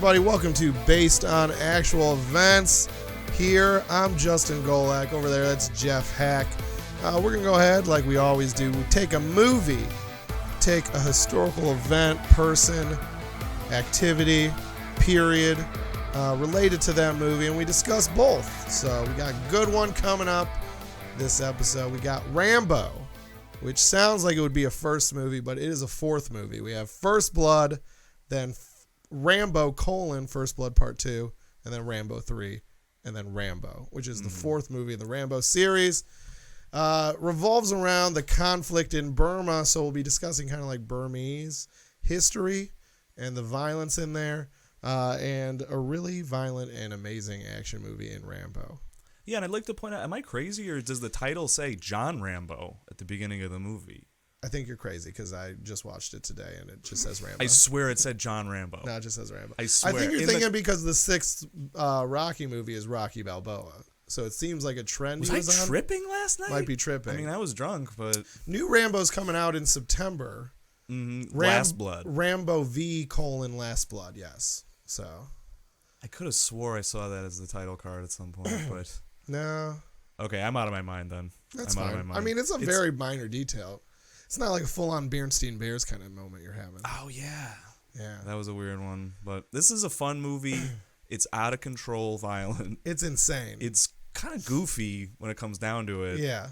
everybody. Welcome to Based on Actual Events. Here, I'm Justin Golak. Over there, that's Jeff Hack. We're going to go ahead, like we always do, take a movie, take a historical event, person, activity, period, related to that movie, and we discuss both. So we got a good one coming up this episode. We got Rambo, which sounds like it would be a first movie, but it is a fourth movie. We have First Blood, then Rambo, First Blood Part 2, and then Rambo 3, and then Rambo, which is the fourth movie in the Rambo series. Revolves around the conflict in Burma, so we'll be discussing kind of like Burmese history and the violence in there, and a really violent and amazing action movie in Rambo. Yeah, and I'd like to point out, am I crazy, or does the title say John Rambo at the beginning of the movie? I think you're crazy because I just watched it today and it just says Rambo. I swear it said John Rambo. No, it just says Rambo. I swear. I think you're thinking because the sixth Rocky movie is Rocky Balboa. So it seems like a trend was he was I on. Tripping last night? Might be tripping. I mean, I was drunk, but... New Rambo's coming out in September. Last Blood. Rambo V: Last Blood, yes. So... I could have swore I saw that as the title card at some point, but... No. Okay, I'm out of my mind then. That's fine. I mean, it's very minor detail. It's not like a full-on Bernstein Bears kind of moment you're having. Oh, yeah. Yeah. That was a weird one. But this is a fun movie. It's out of control violent. It's insane. It's kind of goofy when it comes down to it. Yeah.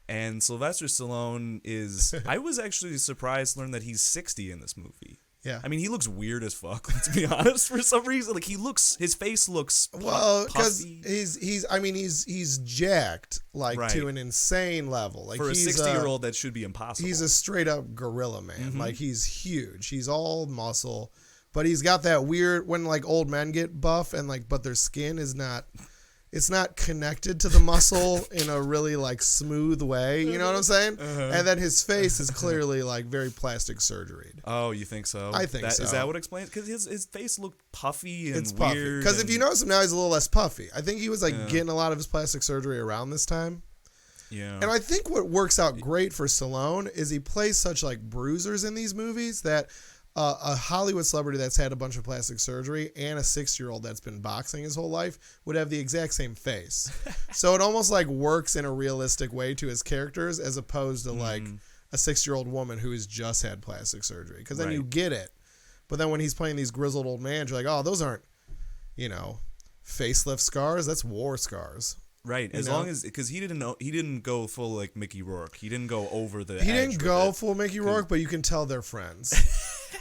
And Sylvester Stallone is... I was actually surprised to learn that he's 60 in this movie. Yeah. I mean, he looks weird as fuck, let's be honest, for some reason. Like, his face looks well, because he's jacked, like, right. to an insane level. Like, for a 60-year-old, that should be impossible. He's a straight-up gorilla, man. Like, he's huge. He's all muscle, but he's got that weird, when, like, old men get buff, and, like, but their skin is not... It's not connected to the muscle in a really, like, smooth way. You know what I'm saying? And then his face is clearly, like, very plastic surgery. Oh, you think so? I think so. Is that what explains? Because his face looked puffy and it's puffy. weird. Because if you notice him now, he's a little less puffy. I think he was, like, getting a lot of his plastic surgery around this time. Yeah. And I think what works out great for Stallone is he plays such, like, bruisers in these movies that... a Hollywood celebrity that's had a bunch of plastic surgery and a 6-year-old that's been boxing his whole life would have the exact same face. So it almost like works in a realistic way to his characters as opposed to like a 6-year-old woman who has just had plastic surgery. Because then you get it. But then when he's playing these grizzled old men, you're like, oh, those aren't, facelift scars. That's war scars. Right, as long as because he didn't go full like Mickey Rourke. He didn't go over the. He didn't go full Mickey Rourke, but you can tell they're friends.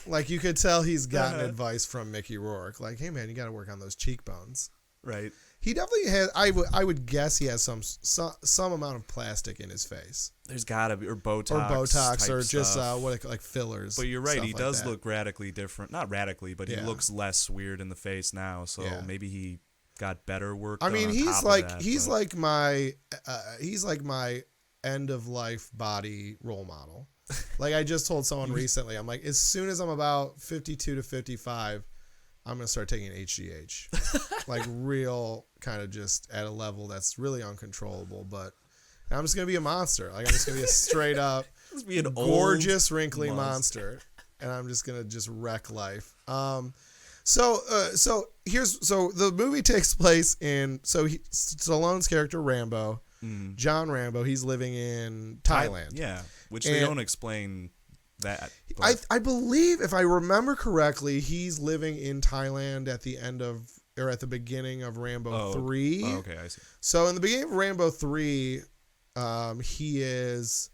Like you could tell he's gotten advice from Mickey Rourke. Like, hey man, you got to work on those cheekbones. Right. He definitely has. I would guess he has some amount of plastic in his face. There's gotta be or Botox or just like fillers. But you're right. He does look radically different. Not radically, but he looks less weird in the face now. So maybe he got better work. I mean, he's like my end of life body role model. Like I just told someone recently, I'm like, as soon as I'm about 52 to 55, I'm gonna start taking HGH, like real kind of just at a level that's really uncontrollable. But I'm just gonna be a monster. Like I'm just gonna be a straight up, be an gorgeous, wrinkly monster, and I'm just gonna wreck life. So the movie takes place in Stallone's character Rambo, John Rambo. He's living in Thailand. Which they don't explain that. I believe, if I remember correctly, he's living in Thailand at the beginning of Rambo 3. Oh, okay, I see. So in the beginning of Rambo 3, he is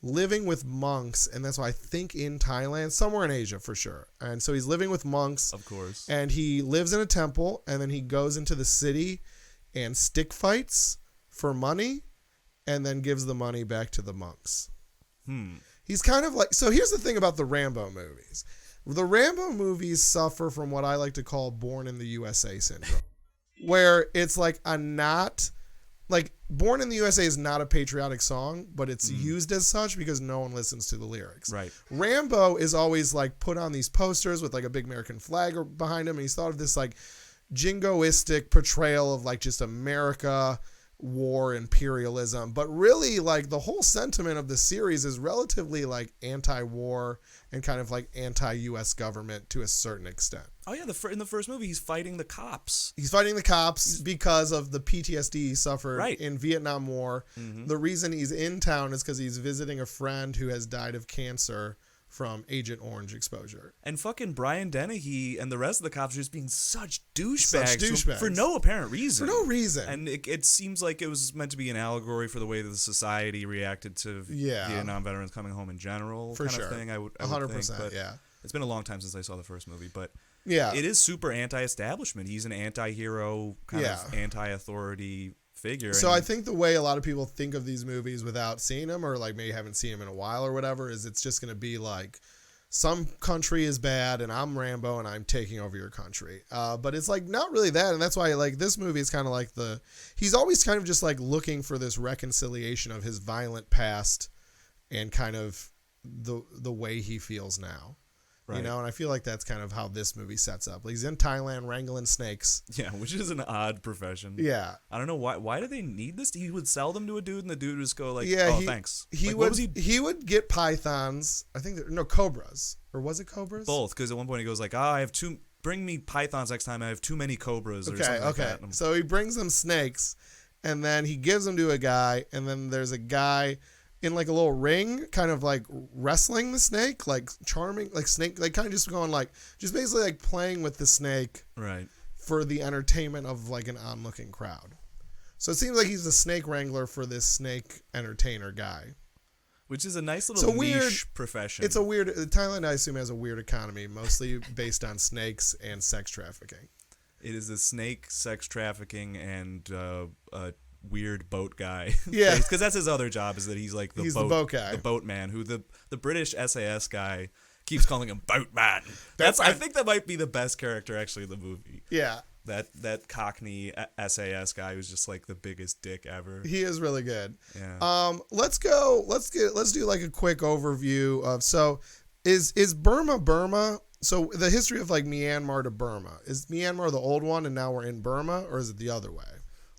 living with monks, and that's why I think in Thailand, somewhere in Asia for sure. And so he's living with monks, of course, and he lives in a temple, and then he goes into the city and stick fights for money, and then gives the money back to the monks. He's kind of like, so here's the thing about the Rambo movies. The Rambo movies suffer from what I like to call Born in the USA syndrome, where it's like Born in the USA is not a patriotic song, but it's used as such because no one listens to the lyrics. Right. Rambo is always like put on these posters with like a big American flag behind him, and he's thought of this like jingoistic portrayal of like just America war imperialism, but really like the whole sentiment of the series is relatively like anti-war and kind of like anti-US government to a certain extent. Oh yeah, in the first movie he's fighting the cops. He's fighting the cops because of the PTSD he suffered in Vietnam War. Mm-hmm. The reason he's in town is because he's visiting a friend who has died of cancer from Agent Orange exposure. And fucking Brian Dennehy and the rest of the cops are just being such douchebags. For no apparent reason. For no reason. And it seems like it was meant to be an allegory for the way that the society reacted to Vietnam veterans coming home in general. For sure. Of thing, I would 100%, think. yeah. It's been a long time since I saw the first movie, but yeah, it is super anti-establishment. He's an anti-hero, kind of anti-authority figure. So I think the way a lot of people think of these movies without seeing them, or like maybe haven't seen them in a while or whatever, is it's just going to be like some country is bad and I'm Rambo and I'm taking over your country. But it's like not really that. And that's why like this movie is kind of like he's always kind of just like looking for this reconciliation of his violent past and kind of the way he feels now. Right. You know, and I feel like that's kind of how this movie sets up. Like he's in Thailand wrangling snakes. Yeah, which is an odd profession. Yeah. I don't know why do they need this? He would sell them to a dude and the dude would just go like, thanks. He would get pythons. I think cobras. Or was it cobras? Both, because at one point he goes like, bring me pythons next time. I have too many cobras or something like that. So he brings them snakes and then he gives them to a guy and then there's a guy in like a little ring, kind of like wrestling the snake, like charming, like snake, like kind of just going like, just basically like playing with the snake, right, for the entertainment of like an onlooking crowd. So it seems like he's the snake wrangler for this snake entertainer guy, which is a nice little niche profession. It's a weird. Thailand, I assume, has a weird economy, mostly based on snakes and sex trafficking. It is a snake, sex trafficking, and weird boat guy. Yeah, because that's his other job, is that he's like the boat guy, the boatman, who the British SAS guy keeps calling him boatman. I think that might be the best character actually in the movie. Yeah, that Cockney SAS guy who's just like the biggest dick ever. He is really good. Yeah. Let's do like a quick overview of, so is Burma. So the history of like Myanmar to Burma, is Myanmar the old one and now we're in Burma, or is it the other way?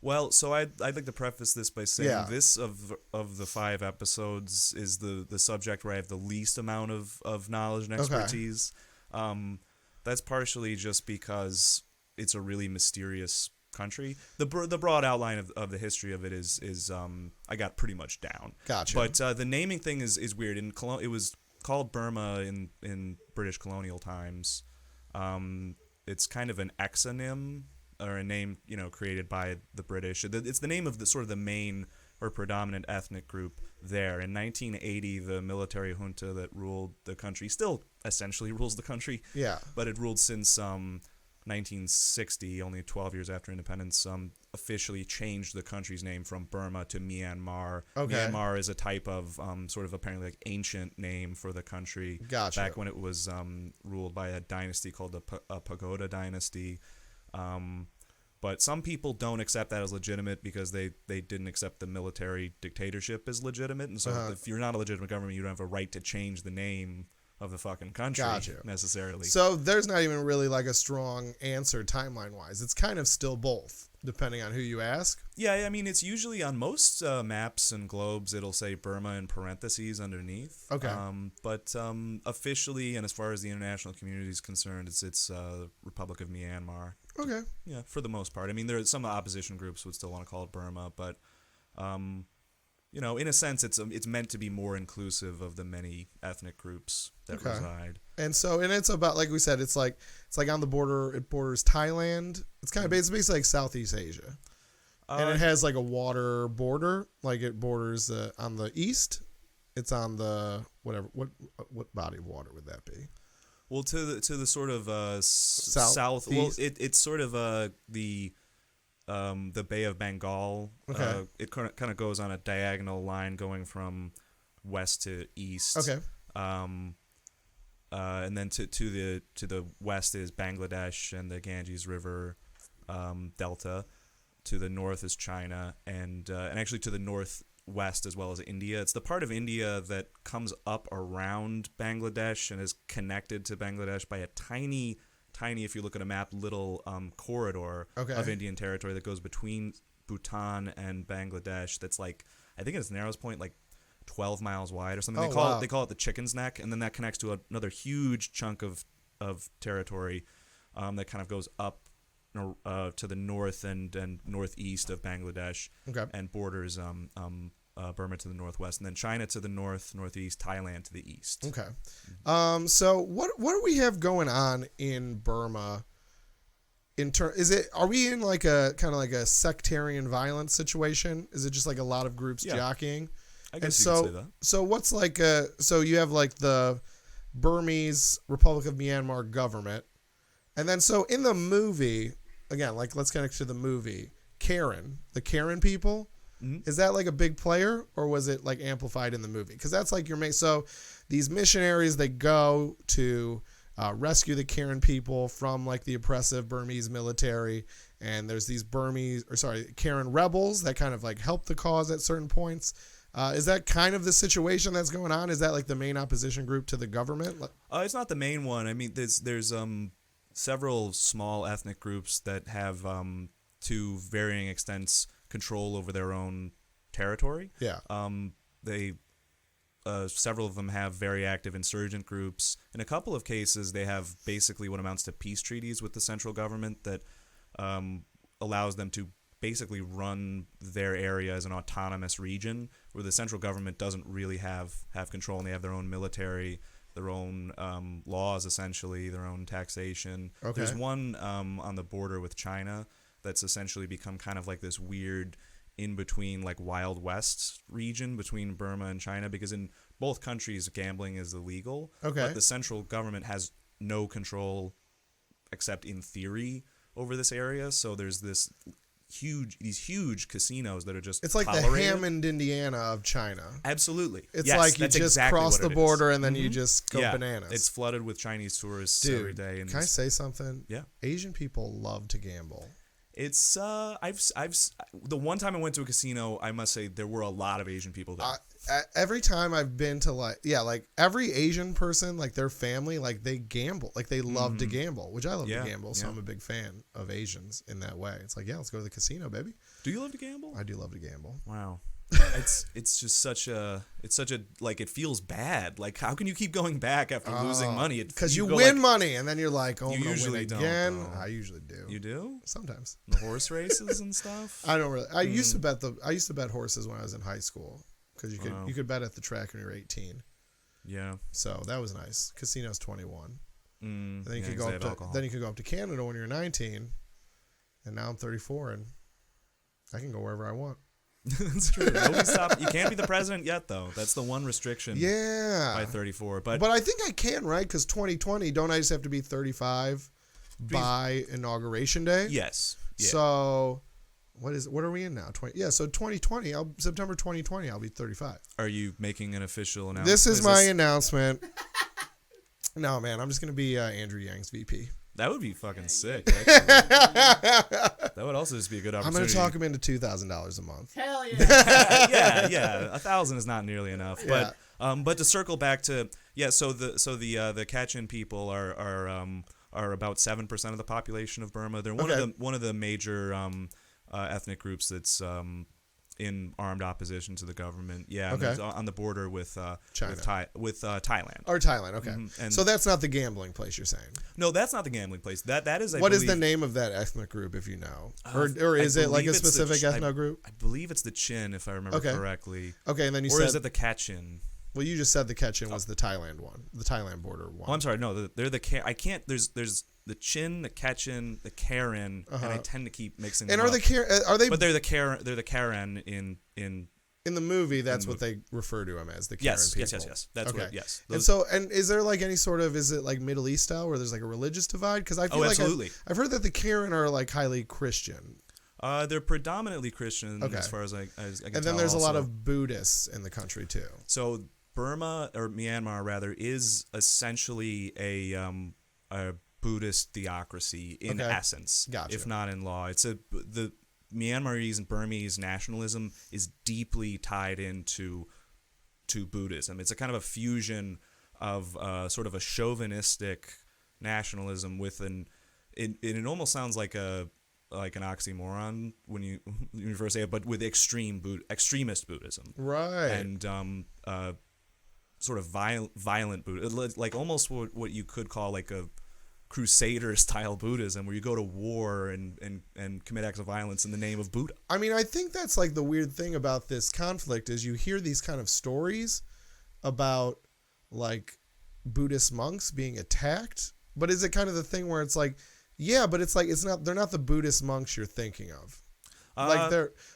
Well, so I'd like to preface this by saying this of the 5 episodes is the subject where I have the least amount of knowledge and expertise. Okay. That's partially just because it's a really mysterious country. The broad outline of the history of it is I got pretty much down. Gotcha. But the naming thing is weird. It was called Burma in British colonial times. It's kind of an exonym, or a name, created by the British. It's the name of the main or predominant ethnic group there. In 1980, the military junta that ruled the country still essentially rules the country. Yeah. But it ruled since 1960, only 12 years after independence, officially changed the country's name from Burma to Myanmar. Okay. Myanmar is a type of sort of apparently like ancient name for the country. Gotcha. Back when it was ruled by a dynasty called the Pagoda dynasty. But some people don't accept that as legitimate because they didn't accept the military dictatorship as legitimate. And so if you're not a legitimate government, you don't have a right to change the name of the fucking country necessarily. So there's not even really like a strong answer timeline-wise. It's kind of still both, depending on who you ask. Yeah, I mean, it's usually on most maps and globes, it'll say Burma in parentheses underneath. Okay. But officially, and as far as the international community is concerned, it's Republic of Myanmar. Okay. Yeah, for the most part. I mean, there are some opposition groups would still want to call it Burma, but in a sense, it's meant to be more inclusive of the many ethnic groups that reside. And so, and it's about, like we said, it's like on the border. It borders Thailand. It's kind of basically like Southeast Asia, and it has like a water border. Like it borders on the east. It's on the whatever. What body of water would that be? Well, to the sort of south. Well, it's sort of the Bay of Bengal. Okay. It kind of goes on a diagonal line going from west to east. Okay. And then to the west is Bangladesh and the Ganges River delta. To the north is China, and actually to the northwest as well as India. It's the part of India that comes up around Bangladesh and is connected to Bangladesh by a tiny, if you look at a map, little corridor of Indian territory that goes between Bhutan and Bangladesh. That's like, I think its narrowest point, like 12 miles wide or something. Oh, They call it the Chicken's Neck, and then that connects to another huge chunk of territory that kind of goes up to the north and northeast of Bangladesh, and borders Burma to the northwest, and then China to the northeast, Thailand to the east. Okay. So what do we have going on in Burma? Are we in like a kind of like a sectarian violence situation? Is it just like a lot of groups jockeying? I guess you could say that. So what's like so you have like the Burmese Republic of Myanmar government, and then so in the movie, again, like let's connect to the movie, the Karen people. Mm-hmm. Is that like a big player, or was it like amplified in the movie? Because that's like your main. So these missionaries, they go to rescue the Karen people from like the oppressive Burmese military, and there's these Karen rebels that kind of like help the cause at certain points. Is that kind of the situation that's going on? Is that like the main opposition group to the government? It's not the main one. I mean, there's several small ethnic groups that have to varying extents control over their own territory. Yeah. Several of them have very active insurgent groups. In a couple of cases, they have basically what amounts to peace treaties with the central government that allows them to basically run their area as an autonomous region where the central government doesn't really have control, and they have their own military, their own laws, essentially, their own taxation. Okay. There's one on the border with China that's essentially become kind of like this weird in-between, like Wild West region between Burma and China, because in both countries gambling is illegal. Okay. But the central government has no control except in theory over this area. So there's these huge casinos that are just it's like tolerated. The Hammond, Indiana of China. Absolutely. It's yes, like you just exactly cross the border and then mm-hmm. you just go bananas. It's flooded with Chinese tourists every day. And can I say something? Yeah. Asian people love to gamble. It's the one time I went to a casino, I must say there were a lot of Asian people there. Every time I've been to like every Asian person, like their family, like they gamble, like they love to gamble, which I love to gamble. So I'm a big fan of Asians in that way. It's like, let's go to the casino, baby. Do you love to gamble? I do love to gamble. Wow. It's just such a like, it feels bad. Like, how can you keep going back after losing money? Because you win money and then you're like, oh, I'm gonna win again. Don't, I usually do. You do? Sometimes. The horse races and stuff. I don't really. I used to bet horses when I was in high school, because you could bet at the track when you were 18. Yeah. So that was nice. Casino's 21. And then you could go up to Canada when you're 19. And now I'm 34 and I can go wherever I want. That's true. Nobody stopped. You can't be the president yet, though. That's the one restriction. Yeah. By 34, but I think I can, right? Because 2020, don't I just have to be 35 by inauguration day? Yes. Yeah. So, what are we in now? So 2020, September 2020, I'll be 35. Are you making an official announcement? This is my announcement. No, man, I'm just gonna be Andrew Yang's VP. That would be fucking sick, actually. That would also just be a good opportunity. I'm going to talk him into $2,000 a month. Hell yeah. yeah. 1,000 is not nearly enough. Yeah. But to circle back to so the Kachin people are about 7% of the population of Burma. They're one of the major ethnic groups that's in armed opposition to the government. Yeah, okay. On the border with China. with Thailand. Or Thailand, okay. Mm-hmm. And so that's not the gambling place you're saying? No, that's not the gambling place. That is. What is the name of that ethnic group, if you know? Or is it like a specific ethnic group? I believe it's the Chin, if I remember correctly. Okay, and then or is it the Kachin? Well, you just said the Kachin was the Thailand one, the Thailand border one. Oh, I'm sorry. No, they're the I can't. There's the Chin, the Kachin, the Karen, and I tend to keep mixing them up. Are they? But they're the Karen in the movie. That's what they refer to them as, the Karen people. Yes. That's okay. Yes. And is there like any sort of, is it like Middle East style where there's like a religious divide? Because I feel like absolutely. I've heard that the Karen are like highly Christian. They're predominantly Christian, as far as I can tell. And then there's a lot of Buddhists in the country too. So Burma, or Myanmar rather, is essentially a Buddhist theocracy in essence, if not in law. It's the Myanmarese and Burmese nationalism is deeply tied into Buddhism. It's a kind of a fusion of sort of a chauvinistic nationalism with it almost sounds like a like an oxymoron when you first say it, but with extremist Buddhism, Right. and sort of violent Buddhism, like almost what you could call like a Crusader style Buddhism, where you go to war and commit acts of violence in the name of Buddha. I mean, I think that's like the weird thing about this conflict is you hear these kind of stories about like Buddhist monks being attacked, but is it kind of the thing where it's like, yeah, but it's like they're not the Buddhist monks you're thinking of. Like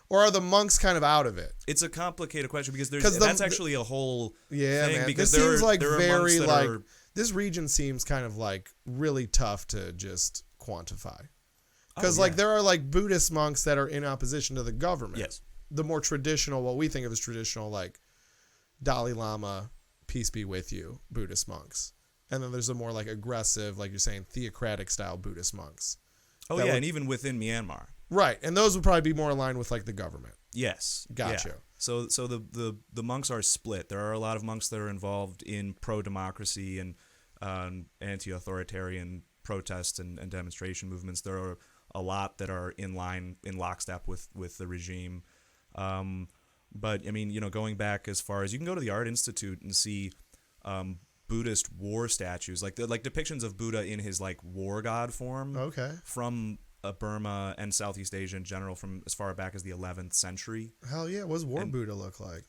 or are the monks kind of out of it? It's a complicated question because that's actually a whole thing. Man. Because this seems like there are very monks that like are, this region seems kind of like really tough to just quantify. Because like there are like Buddhist monks that are in opposition to the government. Yes. The more traditional, what we think of as traditional, like Dalai Lama, peace be with you, Buddhist monks. And then there's a more like aggressive, like you're saying, theocratic style Buddhist monks. Oh yeah, and even within Myanmar. Right, and those would probably be more aligned with like the government. Yes. Gotcha. Yeah. So the monks are split. There are a lot of monks that are involved in pro-democracy and anti-authoritarian protests and demonstration movements. There are a lot that are in lockstep with the regime. But I mean, going back as far as you can go to the Art Institute and see Buddhist war statues, like depictions of Buddha in his like war god form. Okay. From Burma and Southeast Asia in general, from as far back as the 11th century. Hell yeah, what does War Buddha look like?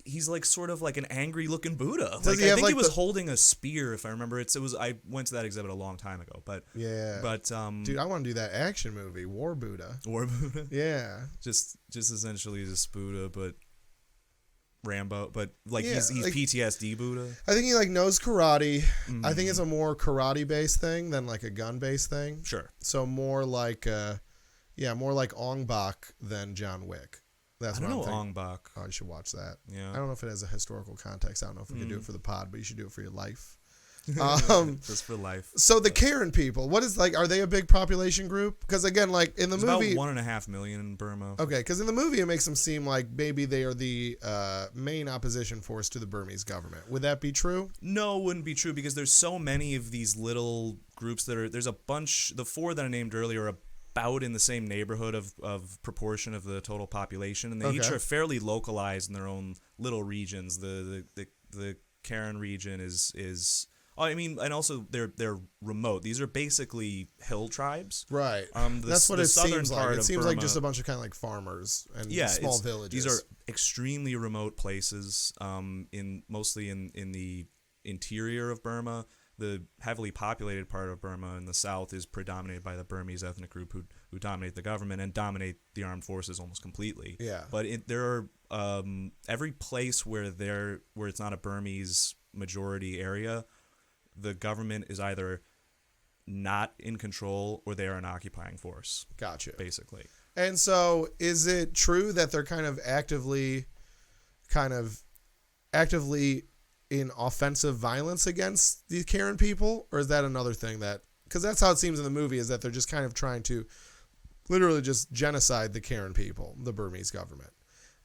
He's like sort of like an angry looking Buddha. Does he I have, think like, he was holding a spear, if I remember. I went to that exhibit a long time ago, but dude, I want to do that action movie, War Buddha. War Buddha. Yeah, just essentially just Buddha, but Rambo, but like Yeah, he's like, PTSD Buddha. I think he like knows karate. Mm-hmm. I think it's a more karate based thing than like a gun based thing. Sure. So more like more like Ong Bak than John Wick. That's I what don't I'm know thinking. Ong Bak. Oh, you should watch that. Yeah. I don't know if it has a historical context. I don't know if we can do it for the pod, but you should do it for your life. Just for life. So the Karen people, what is like? Are they a big population group? Because again, like in the There's movie, about 1.5 million in Burma. okay, because in the movie it makes them seem like maybe they are the main opposition force to the Burmese government. Would that be true? No, it wouldn't be true because there's so many of these little groups there's a bunch. The four that I named earlier are about in the same neighborhood of proportion of the total population, and they each are fairly localized in their own little regions. The Karen region is. I mean, and also they're remote. These are basically hill tribes. Right. That's what the it southern seems like. part It of seems like Burma- just a bunch of kind of like farmers and small villages. These are extremely remote places. Mostly in the interior of Burma. The heavily populated part of Burma in the south is predominated by the Burmese ethnic group who dominate the government and dominate the armed forces almost completely. Yeah. But there are every place where it's not a Burmese majority area, the government is either not in control or they are an occupying force. Gotcha. Basically. And so is it true that they're kind of actively in offensive violence against these Karen people? Or is that another thing because that's how it seems in the movie, is that they're just kind of trying to literally just genocide the Karen people, the Burmese government.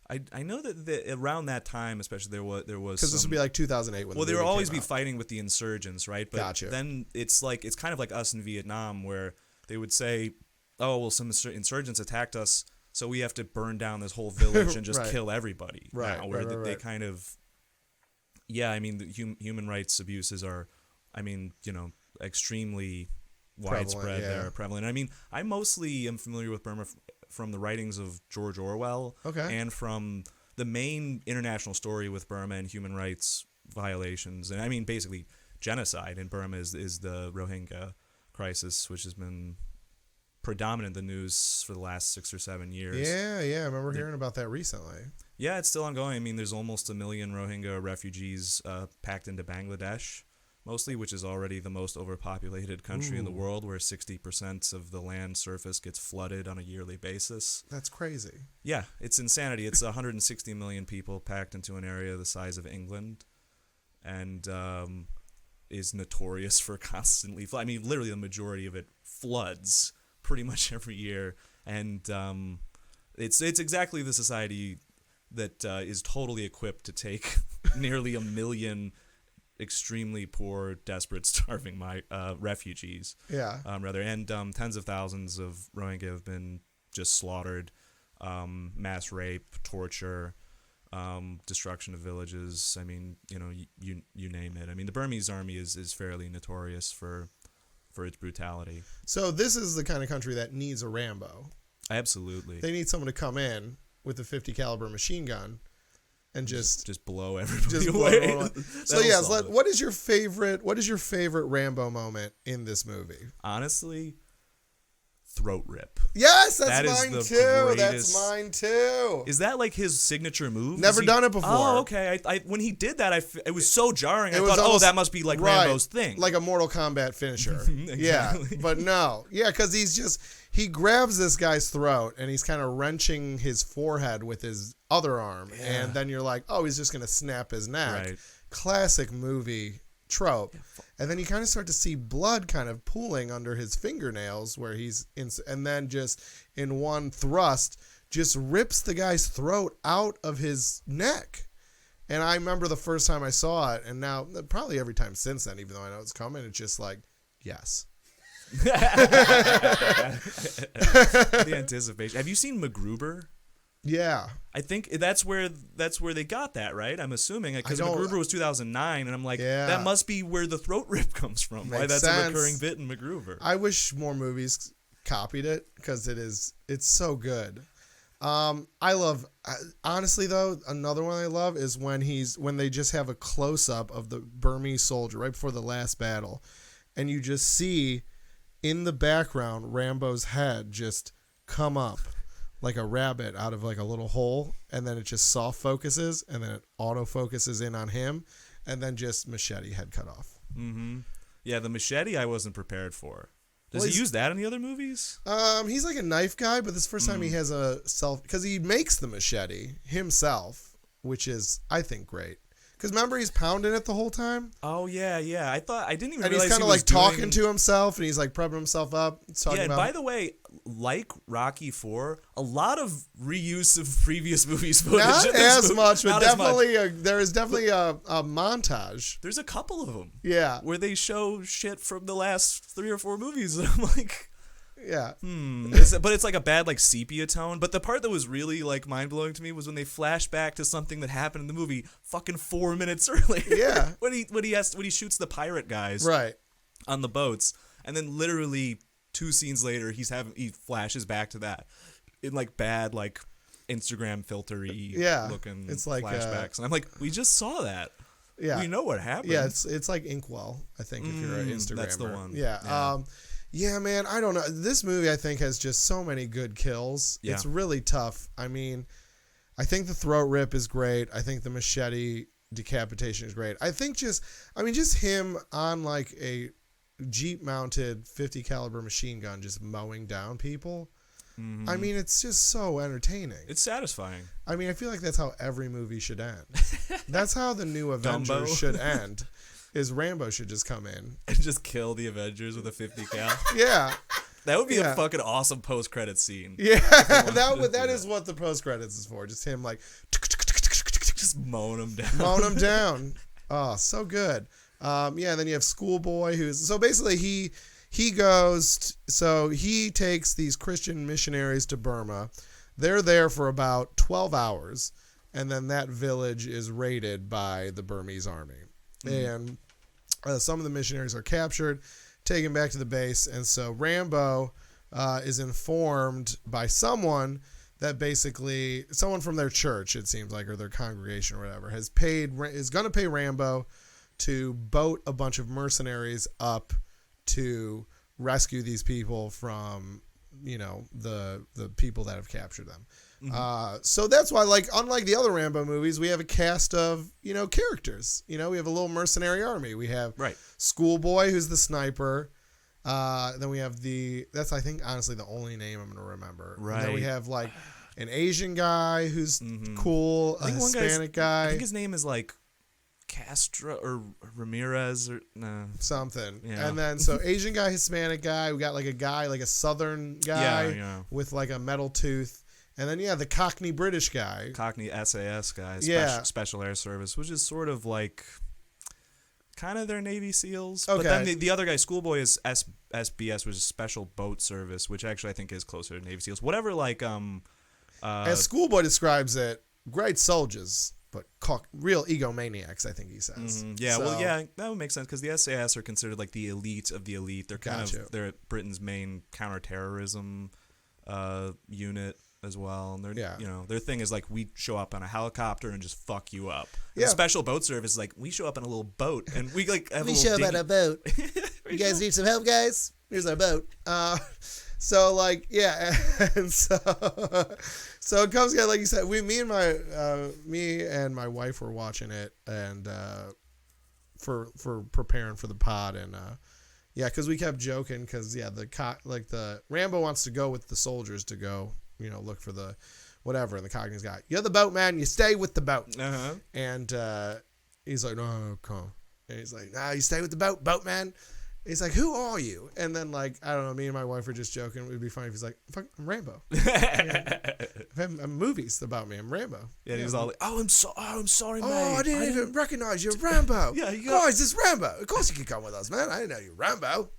I know that around that time, especially there was because this would be like 2008 when. Well, the they would movie always came be out. fighting with the insurgents, right? But Gotcha. then it's kind of like us in Vietnam, where they would say, "Oh, well, some insurgents attacked us, so we have to burn down this whole village and just Right. kill everybody." Right, Now, where right. they kind of, I mean, the human rights abuses are, extremely widespread there, prevalent. I mean, I mostly am familiar with Burma from the writings of George Orwell, and from the main international story with Burma and human rights violations. And I mean, basically, genocide in Burma is the Rohingya crisis, which has been predominant in the news for the last 6 or 7 years. Yeah, I remember hearing about that recently. Yeah, it's still ongoing. I mean, there's almost 1 million Rohingya refugees packed into Bangladesh, mostly, which is already the most overpopulated country in the world, where 60% of the land surface gets flooded on a yearly basis. That's crazy. Yeah, it's insanity. It's 160 million people packed into an area the size of England, and is notorious for constantly I mean, literally the majority of it floods pretty much every year, and it's exactly the society that is totally equipped to take nearly 1 million extremely poor, desperate, starving refugees. Yeah. Rather, and tens of thousands of Rohingya have been just slaughtered, mass rape, torture, destruction of villages. I mean, you name it. I mean, the Burmese army is fairly notorious for its brutality. So this is the kind of country that needs a Rambo. Absolutely. They need someone to come in with a 50 caliber machine gun and just blow everybody just away. blow so yes, what is your favorite Rambo moment in this movie? Honestly, throat rip. Yes, That that's is mine the too. That's greatest- mine too. Is that like his signature move? Never done it before. Oh, okay. I when he did that, it was so jarring. I It was thought, almost- that must be like right, Rambo's thing. like a Mortal Kombat finisher. Exactly. Yeah, but no. Yeah, because he grabs this guy's throat and he's kind of wrenching his forehead with his other arm. Yeah. And then you're like, oh, he's just going to snap his neck. Right. Classic movie trope. And then you kind of start to see blood kind of pooling under his fingernails where he's in, and then just in one thrust, just rips the guy's throat out of his neck. And I remember the first time I saw it, and now probably every time since then, even though I know it's coming, it's just like, yes. The anticipation. Have you seen MacGruber? Yeah. I think that's where they got that, right? I'm assuming because MacGruber was 2009, and I'm like, Yeah. that must be where the throat rip comes from. Why Makes that's a sense. recurring bit in MacGruber. I wish more movies copied it because it's so good. Honestly though, another one I love is when they just have a close up of the Burmese soldier right before the last battle, and you just see in the background Rambo's head just come up like a rabbit out of like a little hole, and then it just soft focuses, and then it auto focuses in on him, and then just machete head cut off. Mm-hmm. Yeah, the machete I wasn't prepared for. Does Well, he use that in the other movies? He's like a knife guy, but this is the first time he has because he makes the machete himself, which is, I think, great. Because remember, he's pounding it the whole time, Oh yeah. I didn't even and realize he's kind he of was like talking doing... to himself, and he's like prepping himself up. Talking Yeah, and about, by the way, like Rocky IV, a lot of reuse of previous movies footage. not in this as movie. much, but Not as much. definitely there is definitely a montage. There's a couple of them. Yeah, Where they show shit from the last 3 or 4 movies, and I'm like, yeah. but it's like a bad like sepia tone. But the part that was really like mind blowing to me was when they flash back to something that happened in the movie fucking 4 minutes earlier. Yeah. when he shoots the pirate guys Right. on the boats, and then literally 2 scenes later he flashes back to that in like bad like Instagram filtery looking it's like, flashbacks, and I'm like, we just saw that. Yeah. We know what happened. Yeah, it's like Inkwell, I think, if you're an Instagrammer. That's the one. Yeah. Yeah, man, I don't know. This movie, I think, has just so many good kills. Yeah. It's really tough. I mean, I think the throat rip is great. I think the machete decapitation is great. I think just him on like a Jeep-mounted 50 caliber machine gun just mowing down people. Mm-hmm. I mean, it's just so entertaining. It's satisfying. I mean, I feel like that's how every movie should end. That's how the new Avengers Dumbo. should end. Is Rambo should just come in And just kill the Avengers with a 50 cal. Yeah. That would be Yeah. a fucking awesome post-credit scene. Yeah, Just that do is what the post credits is for. Just him like Just mowing them down. mowing him down. Oh, so good. Yeah, and then you have Schoolboy, who's so basically he takes these Christian missionaries to Burma. They're there for about 12 hours, and then that village is raided by the Burmese army. And some of the missionaries are captured, taken back to the base, and so Rambo is informed by someone that basically someone from their church, it seems like, or their congregation or whatever, is going to pay Rambo to boat a bunch of mercenaries up to rescue these people from, the people that have captured them. So that's why, like, unlike the other Rambo movies, we have a cast of, characters. We have a little mercenary army. We have Schoolboy, who's the sniper. Then we have that's, I think, honestly, the only name I'm going to remember. Right. And then we have, like, an Asian guy who's cool, a Hispanic guy. I think his name is, like, Castro or Ramirez or no. Something. Yeah. And then, so Asian guy, Hispanic guy. We got, like, a guy, like a Southern guy Yeah. with, like, a metal tooth. And then, the Cockney British guy. Cockney SAS guy, Yeah. Special Air Service, which is sort of like kind of their Navy SEALs. Okay. But then the other guy, Schoolboy, is SBS, which is Special Boat Service, which actually I think is closer to Navy SEALs. Whatever, like As Schoolboy describes it, great soldiers, but real egomaniacs, I think he says. Yeah, So- well, yeah, that would make sense because the SAS are considered like the elite of the elite. They're kind Gotcha. of they're Britain's main counterterrorism unit as well. And they're their thing is like we show up on a helicopter and just fuck you up. Yeah. The Special Boat Service is like we show up in a little boat and we like have We a show little up on a boat. You guys need some help, guys? Here's our boat. So like, yeah, and so it comes together like you said. Me and my wife were watching it, and for preparing for the pod, and because we kept joking because the Rambo wants to go with the soldiers to go, look for the whatever, and the Cockney's got, you're the boatman, you stay with the boat, and he's like, no, come, and he's like, nah, you stay with the boatman. He's like, who are you? And then, like, I don't know, me and my wife were just joking. It would be funny if he's like, I'm Rambo. I've had movies about me. I'm Rambo. Yeah, and he was all like, I'm sorry, mate. Oh, I didn't even recognize you, Rambo. Yeah, guys, this Rambo. Of course you can come with us, man. I didn't know you were Rambo.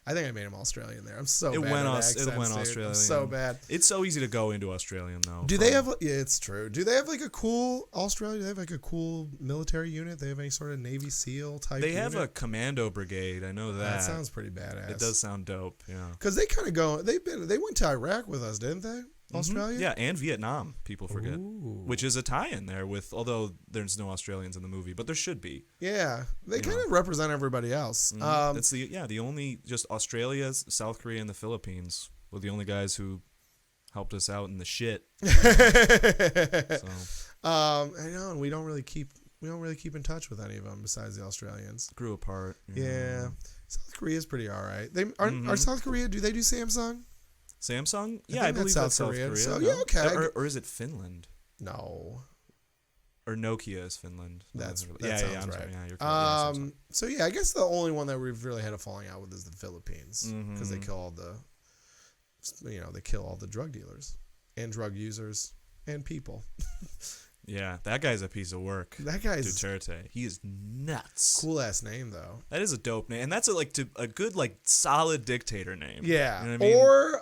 I think I made him Australian there. I'm so bad at accents, it went dude. Australian. I'm so bad. It's so easy to go into Australian though. Do they have? Yeah, it's true. Do they have like a cool Australia? Do they have like a cool military unit? They have any sort of Navy SEAL type? They have a commando brigade. I know that. That sounds pretty badass. It does sound dope. Yeah. Because they kind of go. They went to Iraq with us, didn't they? Australia. Yeah, and Vietnam. People forget, Ooh. which is a tie-in there with. Although there's no Australians in the movie, but there should be. Yeah, they kind of represent everybody else. That's the only just Australia, South Korea, and the Philippines were the only guys who helped us out in the shit. So. I know, and we don't really keep in touch with any of them besides the Australians. Grew apart. Yeah. South Korea's pretty all right. They are South Korea. Do they do Samsung? Samsung? I Yeah, I believe that's South Korea. So no? yeah, okay. Or is it Finland? No. Or Nokia is Finland. That sounds right. Sorry. Yeah, you're correct. So yeah, I guess the only one that we've really had a falling out with is the Philippines because they kill all the drug dealers and drug users and people. Yeah, that guy's a piece of work. That guy's Duterte. He is nuts. cool ass name though. That is a dope name, and that's a good solid dictator name. Yeah, you know what I mean? or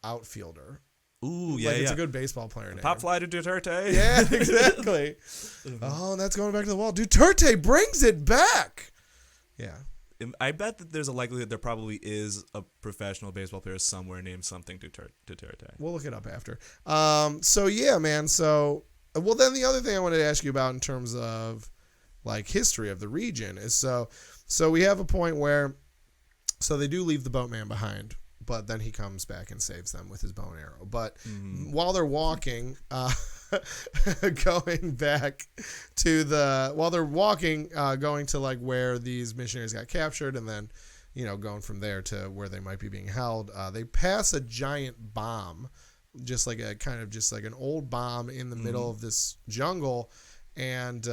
outfielder. Ooh, yeah, It's a good baseball player name. Pop fly to Duterte. Yeah, exactly. Oh, and that's going back to the wall. Duterte brings it back. Yeah. I bet that there's a likelihood there probably is a professional baseball player somewhere named something Duterte. We'll look it up after. So yeah, man. So, well, then the other thing I wanted to ask you about in terms of like history of the region is so we have a point where, so they do leave the boatman behind, but then he comes back and saves them with his bow and arrow. But while they're walking, going to like where these missionaries got captured, and then, going from there to where they might be being held, they pass a giant bomb, just like an old bomb in the middle of this jungle. And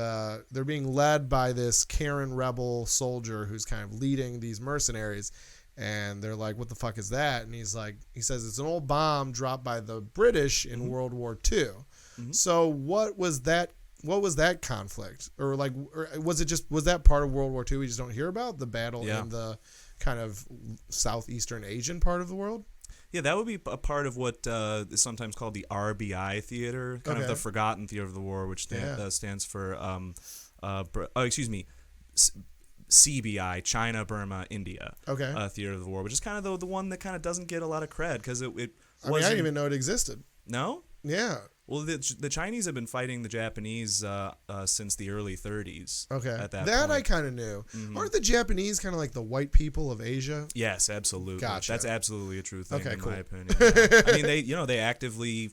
they're being led by this Karen rebel soldier who's kind of leading these mercenaries. And they're like, what the fuck is that? And he says it's an old bomb dropped by the British in World War II. So what was that conflict? Or was that part of World War II we just don't hear about? The battle in the kind of southeastern Asian part of the world? Yeah, that would be a part of what is sometimes called the RBI theater, kind of the Forgotten Theater of the War, which stands for, CBI, China, Burma, India. Theater of the War, which is kind of the one that kind of doesn't get a lot of cred because it I didn't even know it existed. No? Yeah. Well, the Chinese have been fighting the Japanese since the early 30s. Okay. At that point. I kind of knew. Aren't the Japanese kind of like the white people of Asia? Yes, absolutely. Gotcha. That's absolutely a true thing in cool. my opinion. Yeah. I mean, they actively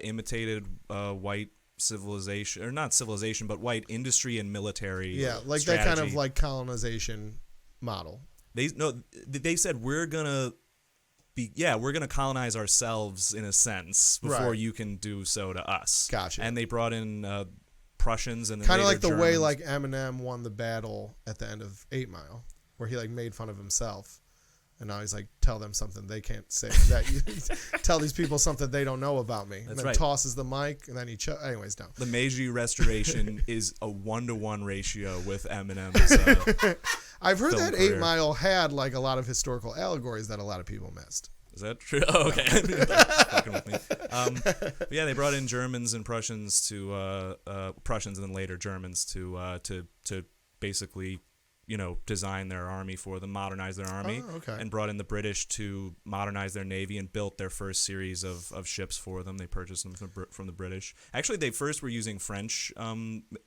imitated white civilization, or not civilization, but white industry and military. Yeah, like strategy. that kind of like colonization model. They said we're gonna colonize ourselves in a sense before you can do so to us. Gotcha. And they brought in Prussians and kind of like the Germans. way like Eminem won the battle at the end of 8 Mile, where he like made fun of himself And now he's like, tell them something they can't say. Tell these people something they don't know about me. That's and then right. tosses the mic, and then anyways, no. The Meiji Restoration is a 1-to-1 ratio with Eminem's. I've heard film that career. 8 Mile had like a lot of historical allegories that a lot of people missed. Is that true? Oh, okay. Fucking with me. But yeah, they brought in Germans and Prussians Prussians and then later Germans to basically, design their army for them, modernize their army, and brought in the British to modernize their navy and built their first series of ships for them. They purchased them from the British. Actually, they first were using French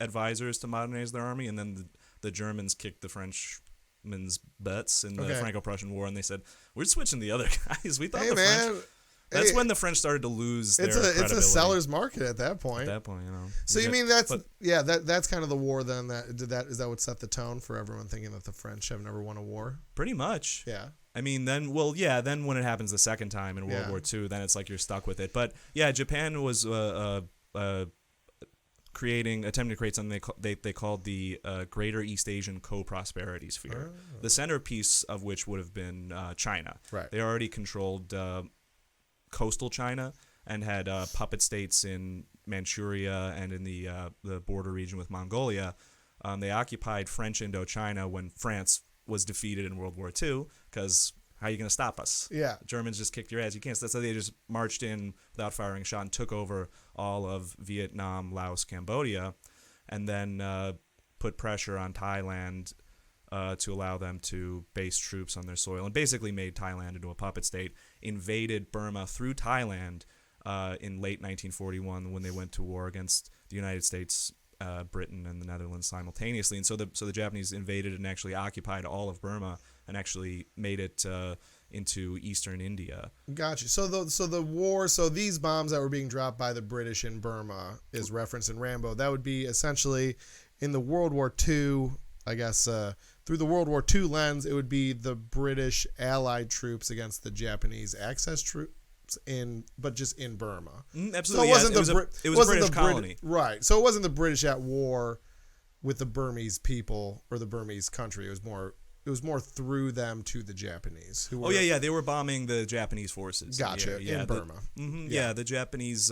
advisors to modernize their army, and then the Germans kicked the Frenchmen's butts in the Franco-Prussian War, and they said, "We're switching the other guys. We thought French." That's when the French started to lose their credibility. It's a seller's market at that point. So you mean that's kind of the war then? Is that what set the tone for everyone thinking that the French have never won a war? Pretty much. Yeah. I mean, then when it happens the second time in World War II, then it's like you're stuck with it. But yeah, Japan was attempting to create something they called the Greater East Asian Co-Prosperity Sphere, the centerpiece of which would have been China. Right. They already controlled coastal China and had puppet states in Manchuria and in the border region with Mongolia. They occupied French Indochina when France was defeated in World War II, because how are you going to stop us? Yeah. The Germans just kicked your ass. You can't. So they just marched in without firing a shot and took over all of Vietnam, Laos, Cambodia, and then put pressure on Thailand to allow them to base troops on their soil, and basically made Thailand into a puppet state, invaded Burma through Thailand in late 1941 when they went to war against the United States, Britain, and the Netherlands simultaneously. And so the Japanese invaded and actually occupied all of Burma and actually made it into eastern India. Gotcha. So the war, so these bombs that were being dropped by the British in Burma is referenced in Rambo. That would be essentially in the World War II, I guess, through the World War II lens, it would be the British Allied troops against the Japanese Axis troops but just in Burma. Absolutely. So it wasn't it was a British colony. Right. So it wasn't the British at war with the Burmese people or the Burmese country. It was more through them to the Japanese. Who were, they were bombing the Japanese forces. Gotcha. In Burma. The Japanese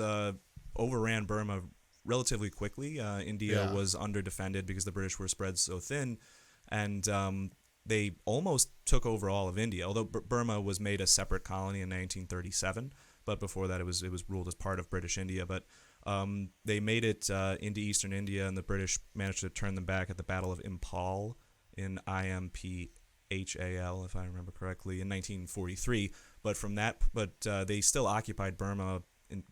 overran Burma relatively quickly. India was underdefended because the British were spread so thin, and they almost took over all of India, although Burma was made a separate colony in 1937. But before that, it was ruled as part of British India. But they made it into eastern India, and the British managed to turn them back at the Battle of Impal in Imphal, if I remember correctly, in 1943. But they still occupied Burma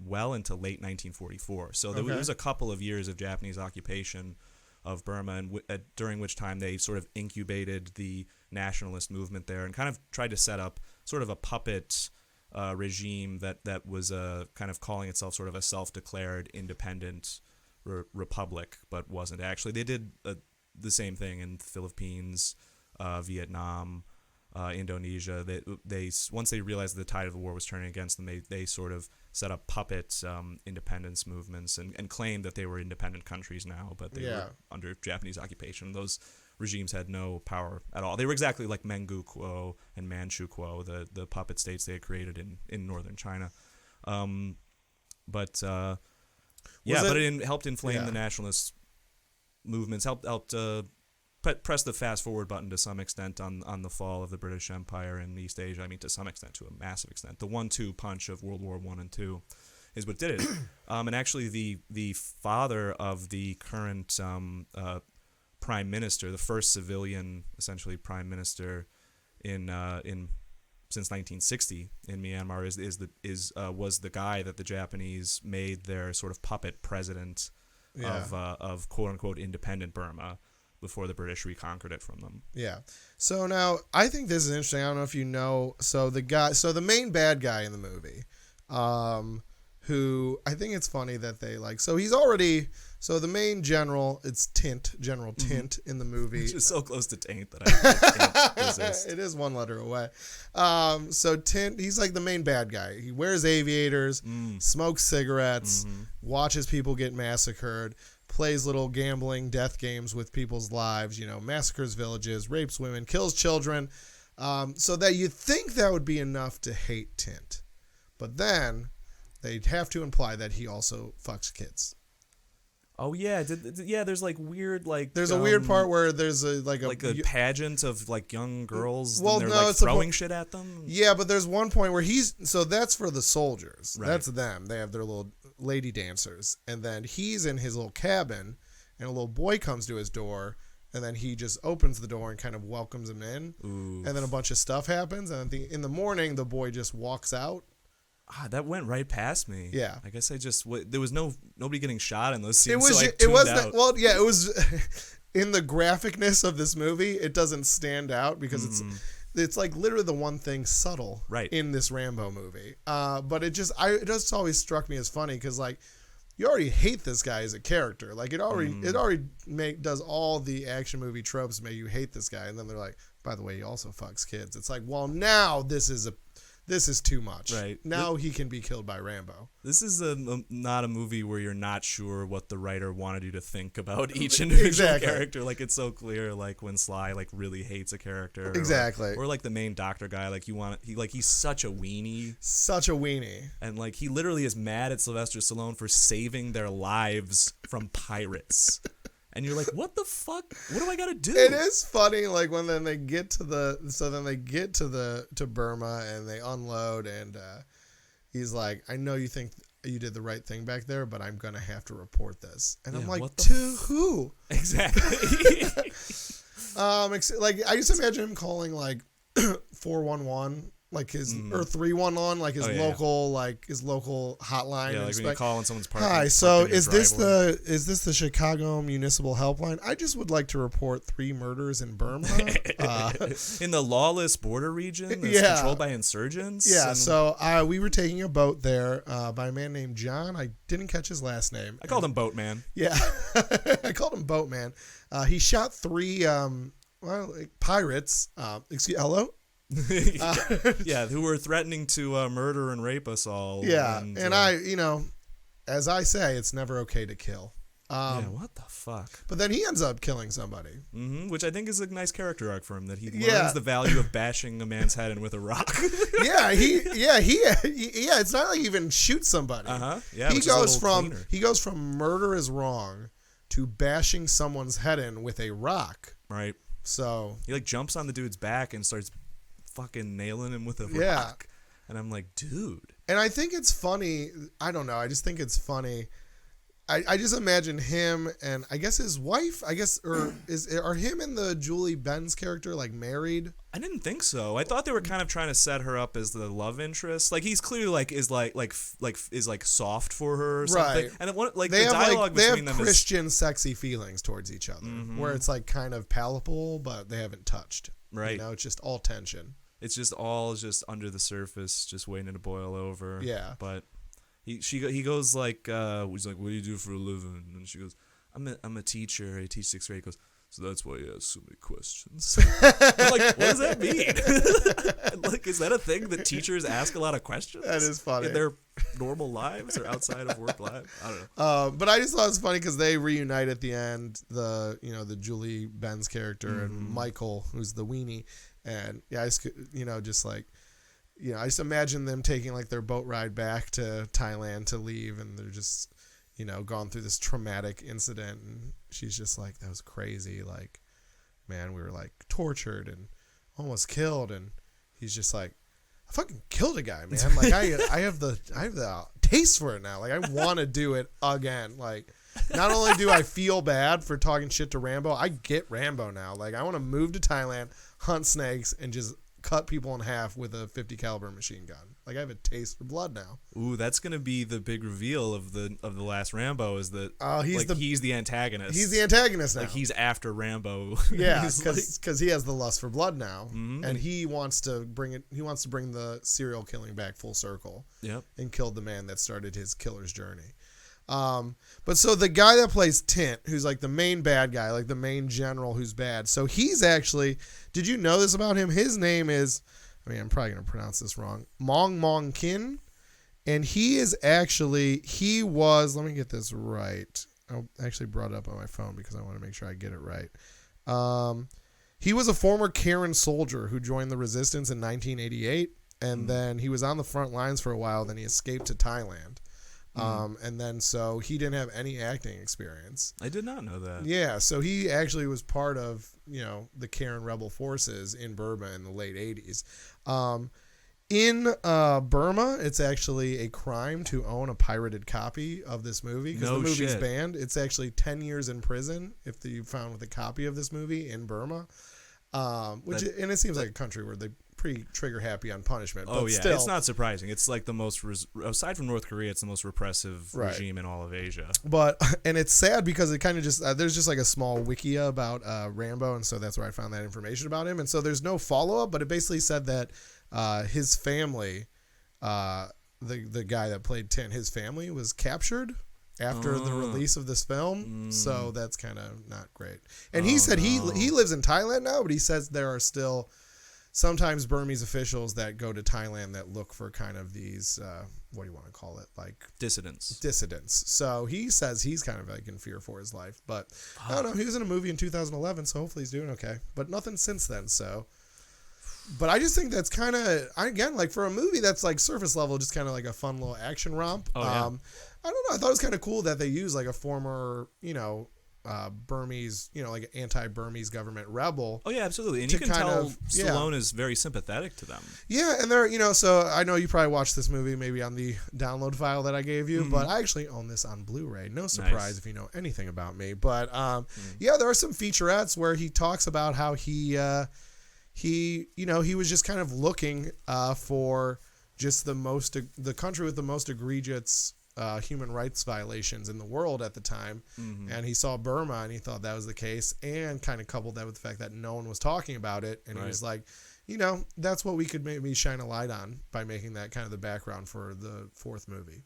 well into late 1944. So there was a couple of years of Japanese occupation of Burma, and during which time they sort of incubated the nationalist movement there and kind of tried to set up sort of a puppet regime that was kind of calling itself sort of a self-declared independent republic, but wasn't actually. They did the same thing in the Philippines, Vietnam, Indonesia. They once they realized the tide of the war was turning against them, they sort of set up puppet independence movements and claimed that they were independent countries now, but they were under Japanese occupation. Those regimes had no power at all. They were exactly like Menggu Kuo and Manchu Kuo, the puppet states they had created in northern China. But it helped inflame the nationalist movements, helped press the fast forward button to some extent on the fall of the British Empire in East Asia. I mean, to some extent, to a massive extent. The 1-2 punch of World War I and II is what did it. And actually, the father of the current prime minister, the first civilian, essentially, prime minister in since 1960 in Myanmar was the guy that the Japanese made their sort of puppet president of quote unquote independent Burma before the British reconquered it from them. Yeah. So now I think this is interesting. I don't know if you know. So the main bad guy in the movie, who I think it's funny that they so the main general, it's General Tint in the movie. Which is so close to taint that I can't resist. It is one letter away. So Tint, he's like the main bad guy. He wears aviators, smokes cigarettes, watches people get massacred, plays little gambling death games with people's lives, massacres villages, rapes women, kills children. So that you'd think that would be enough to hate Tint. But then they'd have to imply that he also fucks kids. Oh yeah, there's like weird like there's a weird part where there's a pageant of like young girls. Well, and they're no, like it's throwing shit at them. Yeah, but there's one point where so that's for the soldiers. Right. That's them. They have their little lady dancers, and then he's in his little cabin, and a little boy comes to his door, and then he just opens the door and kind of welcomes him in. Ooh. And then a bunch of stuff happens, and in the morning the boy just walks out. That went right past me. Yeah. I guess there was nobody getting shot in those scenes. It was in the graphicness of this movie, it doesn't stand out because it's like literally the one thing subtle in this Rambo movie. But it just always struck me as funny because like you already hate this guy as a character. Like it already does all the action movie tropes make you hate this guy, and then they're like, by the way, he also fucks kids. It's like, well, now this is too much. Right. Now he can be killed by Rambo. This is not a movie where you're not sure what the writer wanted you to think about each individual character. Like it's so clear, like when Sly like really hates a character. Exactly. Or like the main doctor guy, like he's such a weenie. Such a weenie. And like he literally is mad at Sylvester Stallone for saving their lives from pirates. And you're like, what the fuck? What do I gotta do? It is funny, like when they get to Burma and they unload, and he's like, I know you think you did the right thing back there, but I'm gonna have to report this. And I'm like, to who? Exactly. Like I used to imagine him calling like 411. Like his or 311, like his local hotline. Yeah, like when you call on someone's parking. Hi, so is this the Chicago Municipal Helpline? I just would like to report 3 murders in Burma, in the lawless border region that's controlled by insurgents. Yeah, so we were taking a boat there by a man named John. I didn't catch his last name. I called him Boatman. Yeah, I called him Boatman. He shot 3 pirates. Hello. Who were threatening to murder and rape us all. Yeah, and I, as I say, it's never okay to kill. What the fuck? But then he ends up killing somebody. Which I think is a nice character arc for him, that he learns the value of bashing a man's head in with a rock. It's not like he even shoots somebody. Yeah, he goes from murder is wrong to bashing someone's head in with a rock. Right. So he like jumps on the dude's back and starts fucking nailing him with a rock. And I'm like, dude. And I think it's funny. I don't know. I just think it's funny. I just imagine him and I guess his wife, are him and the Julie Benz character like married? I didn't think so. I thought they were kind of trying to set her up as the love interest. Like he's clearly is soft for her or something. Right. And the dialogue between them Christian sexy feelings towards each other, where it's like kind of palpable, but they haven't touched. Right. It's just all tension. It's just all under the surface, just waiting to boil over. Yeah. But he goes like, he's like, what do you do for a living? And she goes, I'm a teacher. I teach 6th grade. He goes, so that's why you ask so many questions. I'm like, what does that mean? Like, is that a thing that teachers ask a lot of questions? That is funny. In their normal lives or outside of work lives? I don't know. But I just thought it was funny because they reunite at the end, the Julie Benz character and Michael, who's the weenie. And I just imagine them taking like their boat ride back to Thailand to leave, and they're just, gone through this traumatic incident, and she's just like, that was crazy. Like, man, we were like tortured and almost killed, and he's just like, I fucking killed a guy, man. Like I have the taste for it now. Like I want to do it again. Like, not only do I feel bad for talking shit to Rambo, I get Rambo now. Like I want to move to Thailand, hunt snakes, and just cut people in half with a .50 caliber machine gun. Like I have a taste for blood now. Ooh, that's gonna be the big reveal of the last Rambo, is that he's the antagonist. He's the antagonist now. Like he's after Rambo. Yeah, because he has the lust for blood now, and he wants to bring it. He wants to bring the serial killing back full circle. Yep. And killed the man that started his killer's journey. But so the guy that plays Tint, who's like the main bad guy, like the main general who's bad. So he's actually, did you know this about him? His name is, I'm probably going to pronounce this wrong, Mong Kin. And he was, let me get this right. I actually brought it up on my phone because I want to make sure I get it right. He was a former Karen soldier who joined the resistance in 1988, and then he was on the front lines for a while. Then he escaped to Thailand, and then so he didn't have any acting experience. I did not know that. Yeah, so he actually was part of the Karen rebel forces in Burma in the late 80s. In Burma, it's actually a crime to own a pirated copy of this movie because the movie's banned. It's actually 10 years in prison if you found with a copy of this movie in Burma. And it seems like a country where they pretty trigger happy on punishment. But still, it's not surprising. It's like the most aside from North Korea, it's the most repressive regime in all of Asia. And it's sad because it kind of just there's just like a small wikia about Rambo, and so that's where I found that information about him. And so there's no follow up, but it basically said that his family, the guy that played Tin, his family was captured after the release of this film. So that's kind of not great. And he said he lives in Thailand now, but he says there are still sometimes Burmese officials that go to Thailand that look for kind of these, what do you want to call it? Like dissidents. So he says he's kind of like in fear for his life, but I don't know. He was in a movie in 2011, so hopefully he's doing okay, but nothing since then. So, but I just think that's kind of, again, like for a movie that's like surface level, just kind of like a fun little action romp. I don't know. I thought it was kind of cool that they used like a former, Burmese, like anti-Burmese government rebel. Oh yeah, absolutely. And you can tell Stallone is very sympathetic to them. Yeah, and they're, so I know you probably watched this movie maybe on the download file that I gave you, but I actually own this on Blu-ray. No surprise if you know anything about me. But there are some featurettes where he talks about how he was just kind of looking for just the country with the most egregious human rights violations in the world at the time, and he saw Burma and he thought that was the case, and kind of coupled that with the fact that no one was talking about it, and he was like, that's what we could maybe shine a light on by making that kind of the background for the fourth movie.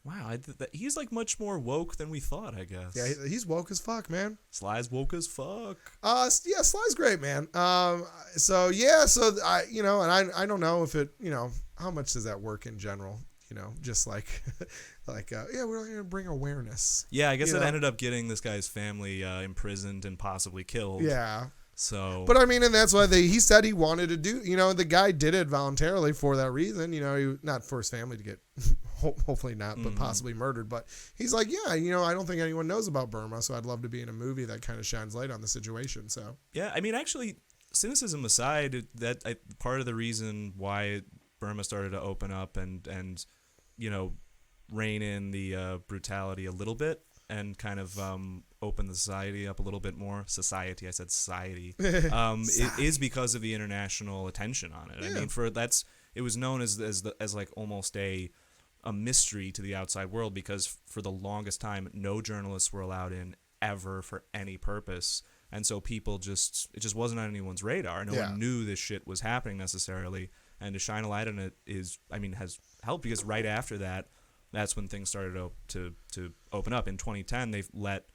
Wow, he's like much more woke than we thought, I guess. Yeah, he's woke as fuck, man. Sly's woke as fuck. Yeah, Sly's great, man. I don't know if it, how much does that work in general? Just like, we're going to bring awareness. Yeah, I guess it ended up getting this guy's family imprisoned and possibly killed. Yeah. So. But I mean, and that's why he said he wanted to do, the guy did it voluntarily for that reason, not for his family to get, hopefully not, but possibly murdered. But he's like, I don't think anyone knows about Burma, so I'd love to be in a movie that kind of shines light on the situation. So. Yeah, I mean, actually, cynicism aside, part of the reason why Burma started to open up and rein in the brutality a little bit and kind of open the society up a little bit more. Society, I said society. It is because of the international attention on it. Yeah. I mean, it was known as like almost a mystery to the outside world because for the longest time, no journalists were allowed in ever for any purpose. And so it just wasn't on anyone's radar. No one knew this shit was happening necessarily. And to shine a light on it has helped because right after that's when things started to open up. In 2010, they've let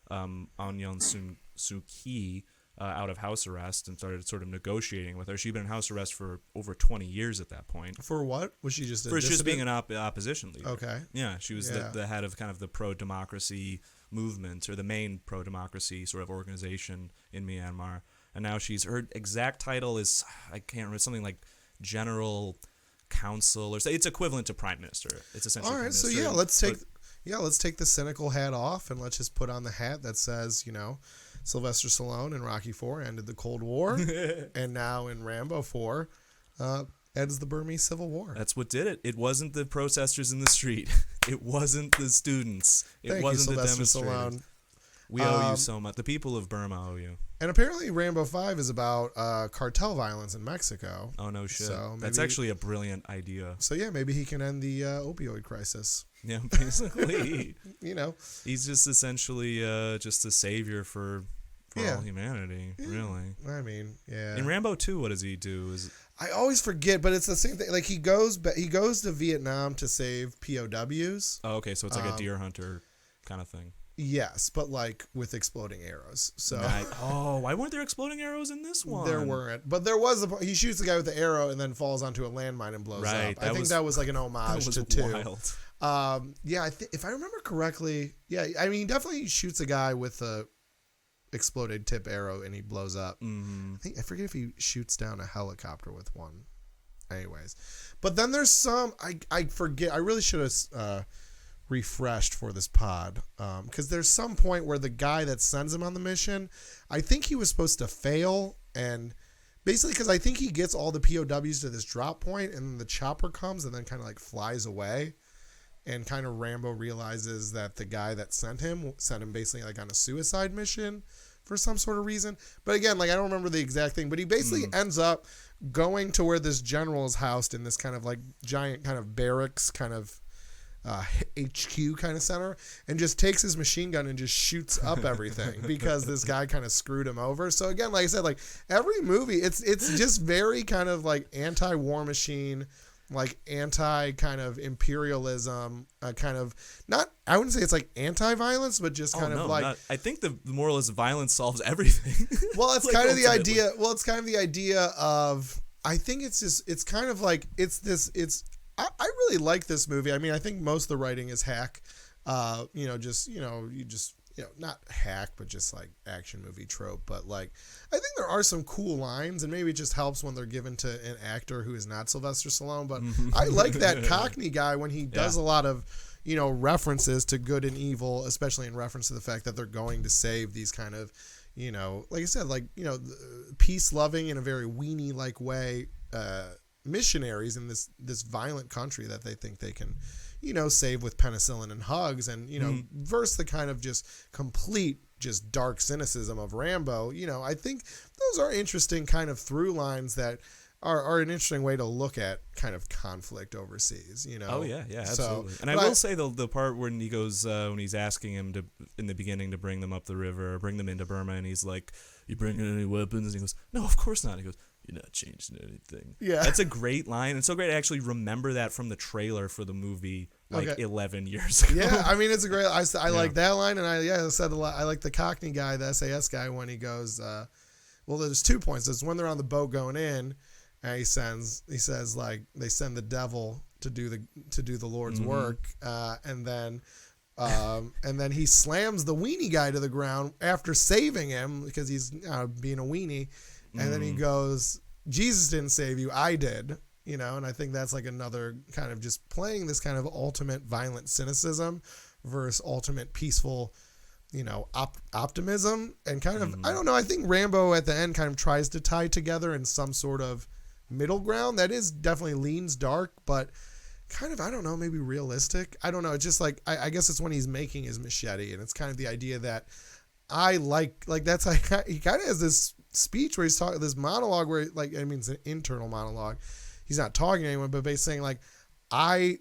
Aung San Suu Kyi out of house arrest and started sort of negotiating with her. She'd been in house arrest for over 20 years at that point. For what? Was she just a dissident? Just being an opposition leader. Okay. Yeah, she was the head of kind of the pro-democracy movement or the main pro-democracy sort of organization in Myanmar. And now her exact title is, I can't remember, something like General Counsel or it's equivalent to Prime Minister. It's essentially all right. So let's take the cynical hat off and let's just put on the hat that says Sylvester Stallone in Rocky IV ended the Cold War, and now in Rambo 4 ends the Burmese Civil War. That's what did it. It wasn't the protesters in the street. It wasn't the students. It wasn't the demonstrators. Stallone. We owe you so much. The people of Burma owe you. And apparently Rambo 5 is about cartel violence in Mexico. Oh, no shit. So that's actually a brilliant idea. So, maybe he can end the opioid crisis. Yeah, basically. He's just essentially just a savior for all humanity, really. I mean, yeah. In Rambo 2, what does he do? I always forget, but it's the same thing. Like, he goes to Vietnam to save POWs. Oh, okay, so it's like a deer hunter kind of thing. Yes, but like with exploding arrows. So why weren't there exploding arrows in this one? There weren't, but there was. He shoots the guy with the arrow and then falls onto a landmine and blows up. I think that was like an homage to 2. Wild. If I remember correctly, he definitely shoots a guy with a exploded tip arrow and he blows up. Mm-hmm. I forget if he shoots down a helicopter with one. Anyways, but then there's some I forget. I really should have refreshed for this pod because there's some point where the guy that sends him on the mission, I think he was supposed to fail, and basically because I think he gets all the POWs to this drop point and then the chopper comes and then kind of like flies away, and kind of Rambo realizes that the guy that sent him basically like on a suicide mission for some sort of reason. But again, like I don't remember the exact thing, but he basically ends up going to where this general is housed in this kind of like giant kind of barracks kind of HQ kind of center, and just takes his machine gun and just shoots up everything because this guy kind of screwed him over. So again, like I said, like every movie, it's just very kind of like anti-war machine, like anti kind of imperialism, kind of not, I wouldn't say it's like anti-violence, but just kind of like, I think the moral is violence solves everything. Well, it's like kind of the ultimately. idea. Well, it's kind of the idea of, I think it's just, it's kind of like, I really like this movie. I mean, I think most of the writing is hack, not hack, but just like action movie trope. But like, I think there are some cool lines, and maybe it just helps when they're given to an actor who is not Sylvester Stallone. But I like that Cockney guy when he does a lot of, references to good and evil, especially in reference to the fact that they're going to save these kind of, like I said, like, peace loving in a very weenie like way, missionaries in this violent country that they think they can, save with penicillin and hugs, and versus the kind of just complete just dark cynicism of Rambo. I think those are interesting kind of through lines that are an interesting way to look at kind of conflict overseas. Oh yeah, absolutely. So, and I will say the part when he goes when he's asking him to in the beginning to bring them up the river or bring them into Burma, and he's like, "You bringing any weapons?" And he goes, "No, of course not." And he goes, "You're not changing anything." Yeah. That's a great line. It's so great to actually remember that from the trailer for the movie 11 years ago. Yeah, I mean, it's a great, I like that line, and I said a lot, I like the Cockney guy, the SAS guy, when he goes, well, there's 2 points. There's when they're on the boat going in, and he says like, they send the devil to do the Lord's work, and then he slams the weenie guy to the ground after saving him because he's being a weenie. And then he goes, Jesus didn't save you, I did, and I think that's like another kind of just playing this kind of ultimate violent cynicism versus ultimate peaceful, optimism, and kind of, I don't know, I think Rambo at the end kind of tries to tie together in some sort of middle ground that is definitely leans dark, but kind of, I don't know, maybe realistic. I don't know. It's just like, I guess it's when he's making his machete, and it's kind of the idea that I like that's like, he kind of has this speech where he's talking, this monologue where, like, I mean, it's an internal monologue. He's not talking to anyone, but basically saying like, I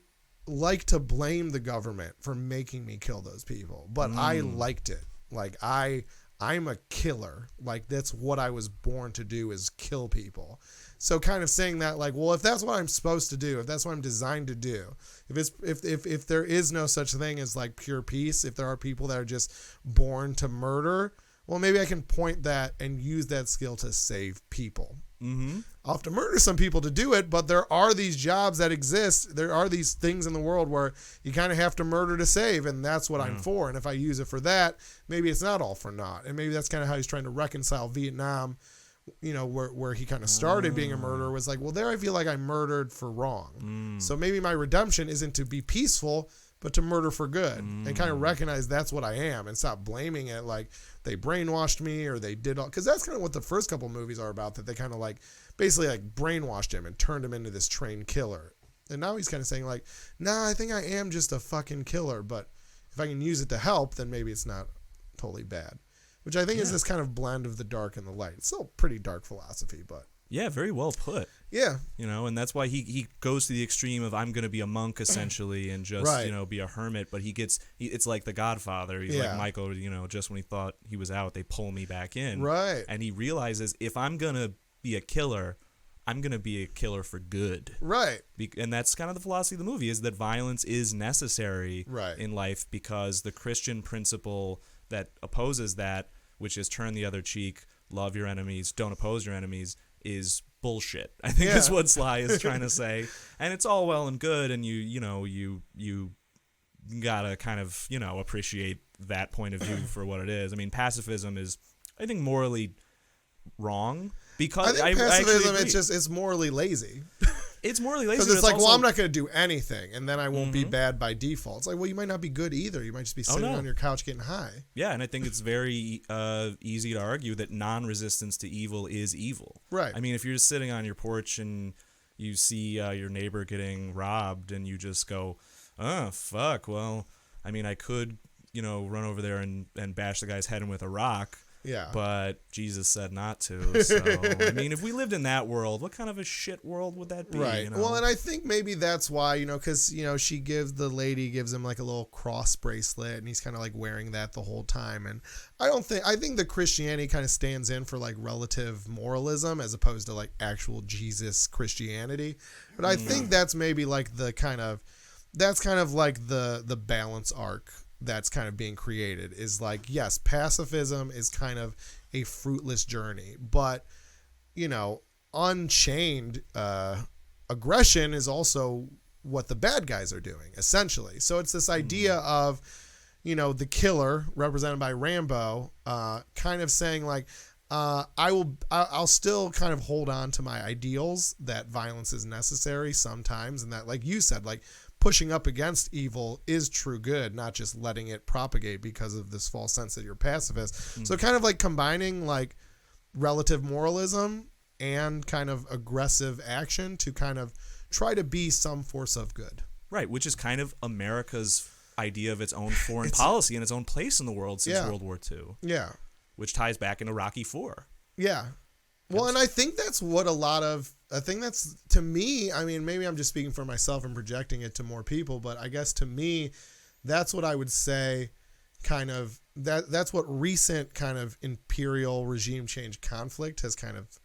like to blame the government for making me kill those people, but I liked it. Like I'm a killer. Like that's what I was born to do, is kill people. So kind of saying that like, well, if that's what I'm supposed to do, if that's what I'm designed to do, if there is no such thing as like pure peace, if there are people that are just born to murder, well, maybe I can point that and use that skill to save people. I'll have to murder some people to do it, but there are these jobs that exist. There are these things in the world where you kind of have to murder to save, and that's what I'm for. And if I use it for that, maybe it's not all for naught. And maybe that's kind of how he's trying to reconcile Vietnam, where he kind of started being a murderer, was like, well, there I feel like I murdered for wrong. So maybe my redemption isn't to be peaceful, but to murder for good, and kind of recognize that's what I am, and stop blaming it like they brainwashed me or they did all, because that's kind of what the first couple movies are about, that they kind of like basically like brainwashed him and turned him into this trained killer. And now he's kind of saying like, nah, I think I am just a fucking killer, but if I can use it to help, then maybe it's not totally bad, which I think is this kind of blend of the dark and the light. It's still pretty dark philosophy, but Yeah, very well put. yeah, and that's why he goes to the extreme of I'm going to be a monk essentially and just, Right. Be a hermit. But it's like the Godfather. He's like Michael, just when he thought he was out, they pull me back in. Right. And he realizes if I'm going to be a killer, I'm going to be a killer for good. right, And that's kind of the philosophy of the movie, is that violence is necessary Right. in life, because the Christian principle that opposes that, which is turn the other cheek, love your enemies, don't oppose your enemies, is bullshit. I think is what Sly is trying to say. And it's all well and good, and you gotta kind of, appreciate that point of view for what it is. I mean, pacifism is I think morally wrong because I think pacifism, actually it's morally lazy. it's morally lazy. Because it's like, also, well, I'm not going to do anything, and then I won't be bad by default. It's like, well, you might not be good either. You might just be sitting on your couch getting high. Yeah, and I think it's very easy to argue that non-resistance to evil is evil. Right. I mean, if you're just sitting on your porch and you see your neighbor getting robbed, and you just go, oh, fuck, well, I mean, I could, run over there and bash the guy's head in with a rock. Yeah. But Jesus said not to. So, I mean, if we lived in that world, what kind of a shit world would that be? Right. Well, and I think maybe that's why, because, the lady gives him like a little cross bracelet, and he's kind of like wearing that the whole time. And I think the Christianity kind of stands in for like relative moralism as opposed to like actual Jesus Christianity. But I think that's maybe like that's kind of like the balance arc that's kind of being created is like, yes, pacifism is kind of a fruitless journey, but unchained aggression is also what the bad guys are doing essentially. So it's this idea of the killer represented by Rambo kind of saying like, I'll still kind of hold on to my ideals that violence is necessary sometimes, and that, like you said, like pushing up against evil is true good, not just letting it propagate because of this false sense that you're pacifist. So kind of like combining like relative moralism and kind of aggressive action to kind of try to be some force of good. Right, which is kind of America's idea of its own foreign policy and its own place in the world since World War II. Yeah. Which ties back into Rocky IV. Yeah. Well, and I think that's what that's, to me, I mean, maybe I'm just speaking for myself and projecting it to more people, but I guess to me, that's what I would say kind of, that's what recent kind of imperial regime change conflict has kind of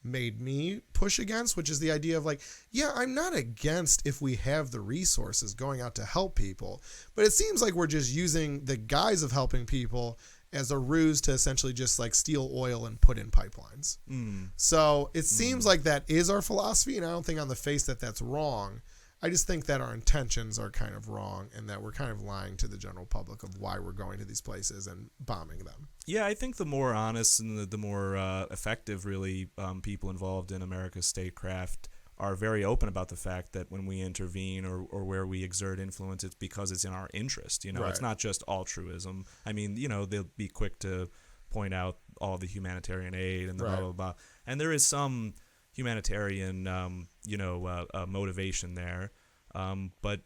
made me push against, which is the idea of like, yeah, I'm not against if we have the resources going out to help people, but it seems like we're just using the guise of helping people as a ruse to essentially just like steal oil and put in pipelines. So it seems like that is our philosophy, and I don't think on the face that that's wrong. I just think that our intentions are kind of wrong, and that we're kind of lying to the general public of why we're going to these places and bombing them. Yeah, I think the more honest and the more effective, really, people involved in America's statecraft are very open about the fact that when we intervene or where we exert influence, it's because it's in our interest. Right. It's not just altruism. I mean, they'll be quick to point out all the humanitarian aid and the blah, blah, blah. And there is some humanitarian, motivation there. But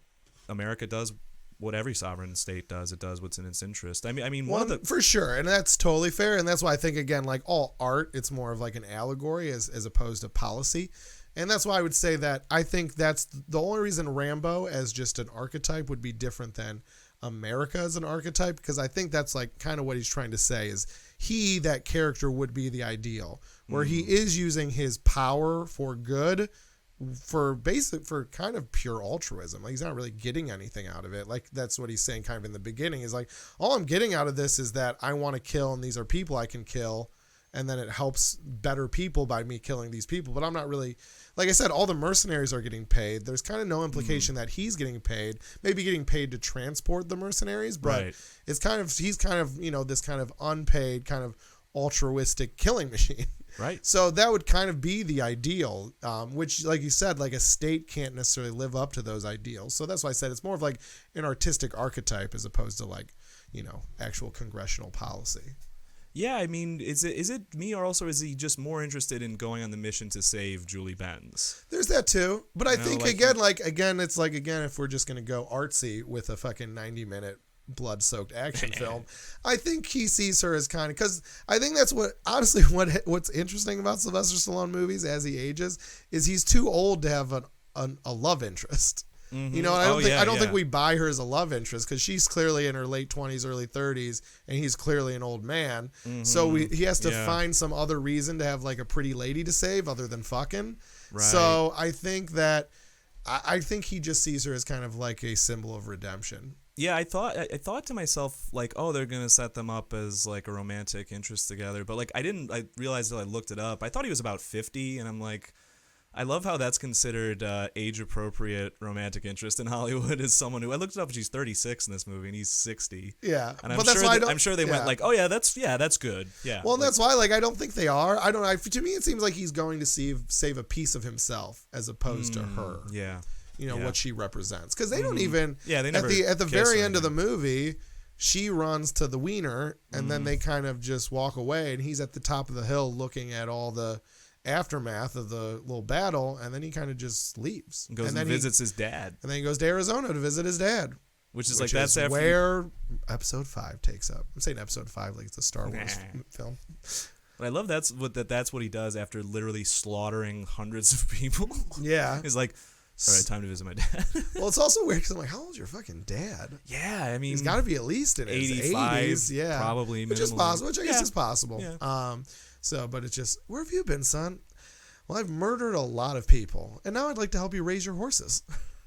America does what every sovereign state does. It does what's in its interest. I mean, for sure. And that's totally fair. And that's why I think, again, like all art, it's more of like an allegory as opposed to policy. And that's why I would say that I think that's the only reason Rambo as just an archetype would be different than America as an archetype, because I think that's like kind of what he's trying to say is that character would be the ideal, where he is using his power for good, for kind of pure altruism. Like he's not really getting anything out of it. Like that's what he's saying kind of in the beginning is like, all I'm getting out of this is that I want to kill, and these are people I can kill. And then it helps better people by me killing these people. But I'm not really, like I said, all the mercenaries are getting paid. There's kind of no implication that he's getting paid, maybe getting paid to transport the mercenaries, but he's kind of, this kind of unpaid, kind of altruistic killing machine. Right. So that would kind of be the ideal, which, like you said, like a state can't necessarily live up to those ideals. So that's why I said it's more of like an artistic archetype as opposed to like, actual congressional policy. Yeah, I mean, is it me, or also is he just more interested in going on the mission to save Julie Benz? There's that too, but I think it's like if we're just gonna go artsy with a fucking 90-minute blood-soaked action film, I think he sees her as kind of, because I think that's what's interesting about Sylvester Stallone movies as he ages is he's too old to have a love interest. And I don't think we buy her as a love interest because she's clearly in her late 20s, early 30s, and he's clearly an old man. So he has to find some other reason to have like a pretty lady to save other than fucking. Right. So I think that I think he just sees her as kind of like a symbol of redemption. Yeah, I thought to myself like, oh, they're gonna set them up as like a romantic interest together, but like I realized that I looked it up. I thought he was about 50, and I'm like, I love how that's considered age-appropriate romantic interest in Hollywood. As someone who I looked it up, she's 36 in this movie, and he's 60. Yeah, and but that's why I'm sure they went like, oh yeah, that's good. Yeah. Well, and that's why I don't think they are. I don't know. To me, it seems like he's going to save a piece of himself as opposed to her. Yeah. What she represents, because they don't even. Yeah, they never at the very end of the movie. She runs to the wiener, and then they kind of just walk away, and he's at the top of the hill looking at all the aftermath of the little battle, and then he kind of just leaves. Goes and visits his dad. And then he goes to Arizona to visit his dad. Which is that's after where episode 5 takes up. I'm saying episode 5 like it's a Star Wars film. But I love that's what he does after literally slaughtering hundreds of people. Yeah. He's like, all right, time to visit my dad. Well, it's also weird because I'm like, how old's your fucking dad? Yeah, I mean, he's got to be at least in his 80s. Yeah, probably, which is possible. Which I guess is possible. Yeah. But it's just, where have you been, son? Well, I've murdered a lot of people, and now I'd like to help you raise your horses.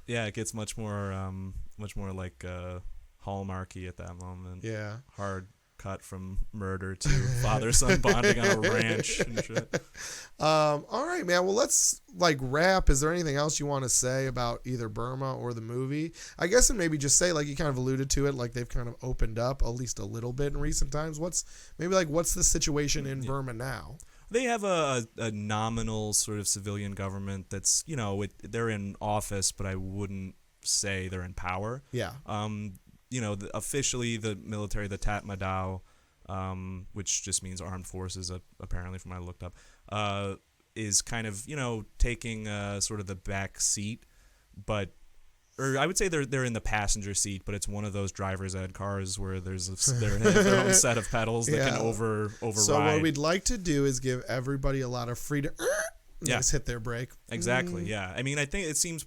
Yeah, it gets much more like Hallmarky at that moment. Yeah, hard cut from murder to father-son bonding on a ranch and shit. All right, man. Well, let's wrap. Is there anything else you want to say about either Burma or the movie? I guess, and maybe just say, you kind of alluded to it, they've kind of opened up at least a little bit in recent times. What's the situation in Burma now? They have a nominal sort of civilian government that's, they're in office, but I wouldn't say they're in power. Yeah. Officially the military, the Tatmadaw, which just means armed forces, apparently from what I looked up, is kind of, taking sort of the back seat, or I would say they're in the passenger seat, but it's one of those driver's ed cars where they have their own set of pedals that can override. So what we'd like to do is give everybody a lot of freedom. Just hit their brake. Exactly. Yeah. I mean, I think it seems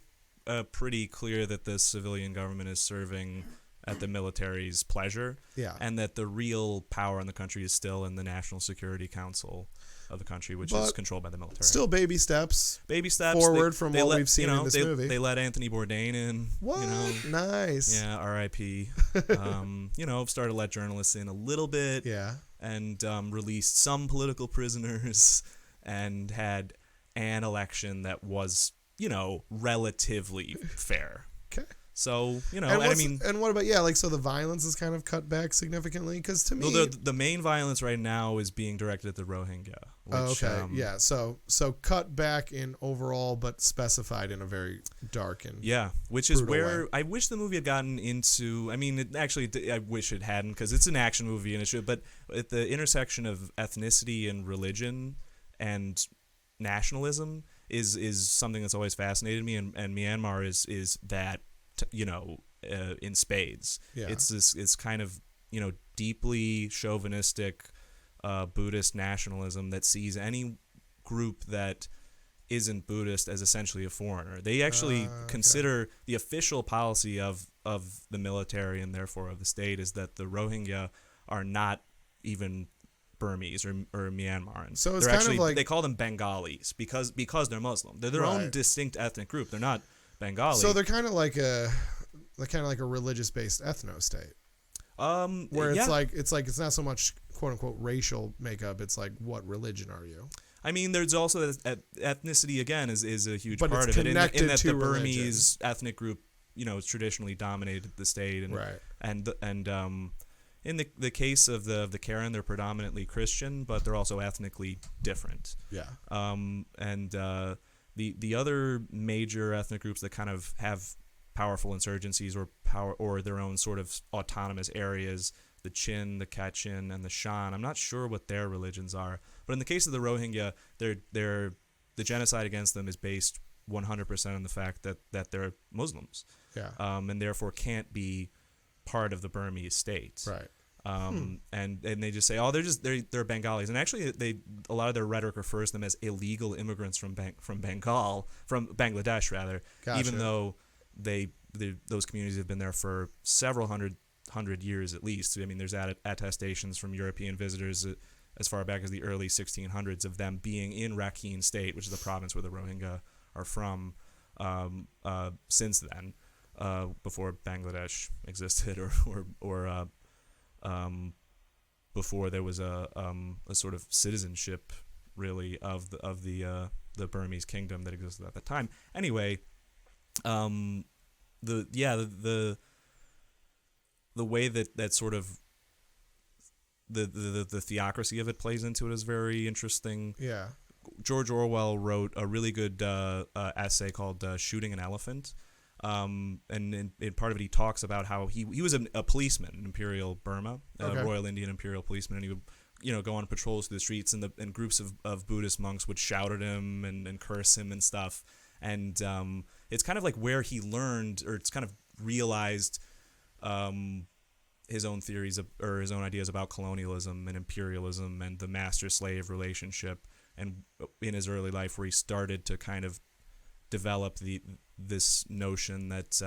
pretty clear that the civilian government is serving at the military's pleasure. Yeah. And that the real power in the country is still in the National Security Council of the country, which is controlled by the military. Still baby steps. Baby steps forward from what we've seen in this movie. They let Anthony Bourdain in. What? Nice. Yeah, R.I.P. Started to let journalists in a little bit. Yeah. And released some political prisoners and had an election that was, relatively fair. Okay. So, and what about, so the violence is kind of cut back significantly? Because to me... Well, the main violence right now is being directed at the Rohingya. Which, So cut back in overall, but specified in a very dark and which is where way. I wish the movie had gotten into... I mean, I wish it hadn't, because it's an action movie and it should, but at the intersection of ethnicity and religion and nationalism is something that's always fascinated me, and Myanmar is that... in spades. Yeah. It's kind of, deeply chauvinistic Buddhist nationalism that sees any group that isn't Buddhist as essentially a foreigner. They actually consider the official policy of the military and therefore of the state is that the Rohingya are not even Burmese or Myanmarans. So it's they're kind actually, of like... They call them Bengalis because they're Muslim. They're their own distinct ethnic group. They're not Bengali. So they're kind of like a religious-based ethno-state. Where it's not so much quote unquote racial makeup. It's like, what religion are you? I mean, there's also ethnicity again is a huge but part it's of it. In that to the Burmese religion. Ethnic group, traditionally dominated the state, and in the case of the Karen, they're predominantly Christian, but they're also ethnically different. Yeah. The other major ethnic groups that kind of have powerful insurgencies or their own sort of autonomous areas, the Chin, the Kachin, and the Shan. I'm not sure what their religions are, but in the case of the Rohingya, the genocide against them is based 100% on the fact that they're Muslims. Yeah. And therefore can't be part of the Burmese state. Right. And they just say, they're Bengalis, and actually a lot of their rhetoric refers to them as illegal immigrants from Bangladesh rather, Gotcha. even though those communities have been there for several hundred years at least. I mean, there's attestations from European visitors as far back as the early 1600s of them being in Rakhine State, which is the province where the Rohingya are from, since then, before Bangladesh existed or before there was a sort of citizenship really of the the Burmese kingdom that existed at the time. Anyway, the way that sort of the theocracy of it plays into it is very interesting. Yeah. George Orwell wrote a really good essay called "Shooting an Elephant," and in part of it he talks about how he was a policeman in Imperial Burma, Royal Indian Imperial policeman, and he would go on patrols through the streets, and groups of Buddhist monks would shout at him and curse him and stuff, and it's kind of like where he learned, or it's kind of realized his own theories or his own ideas about colonialism and imperialism and the master-slave relationship, and in his early life where he started to kind of develop this notion that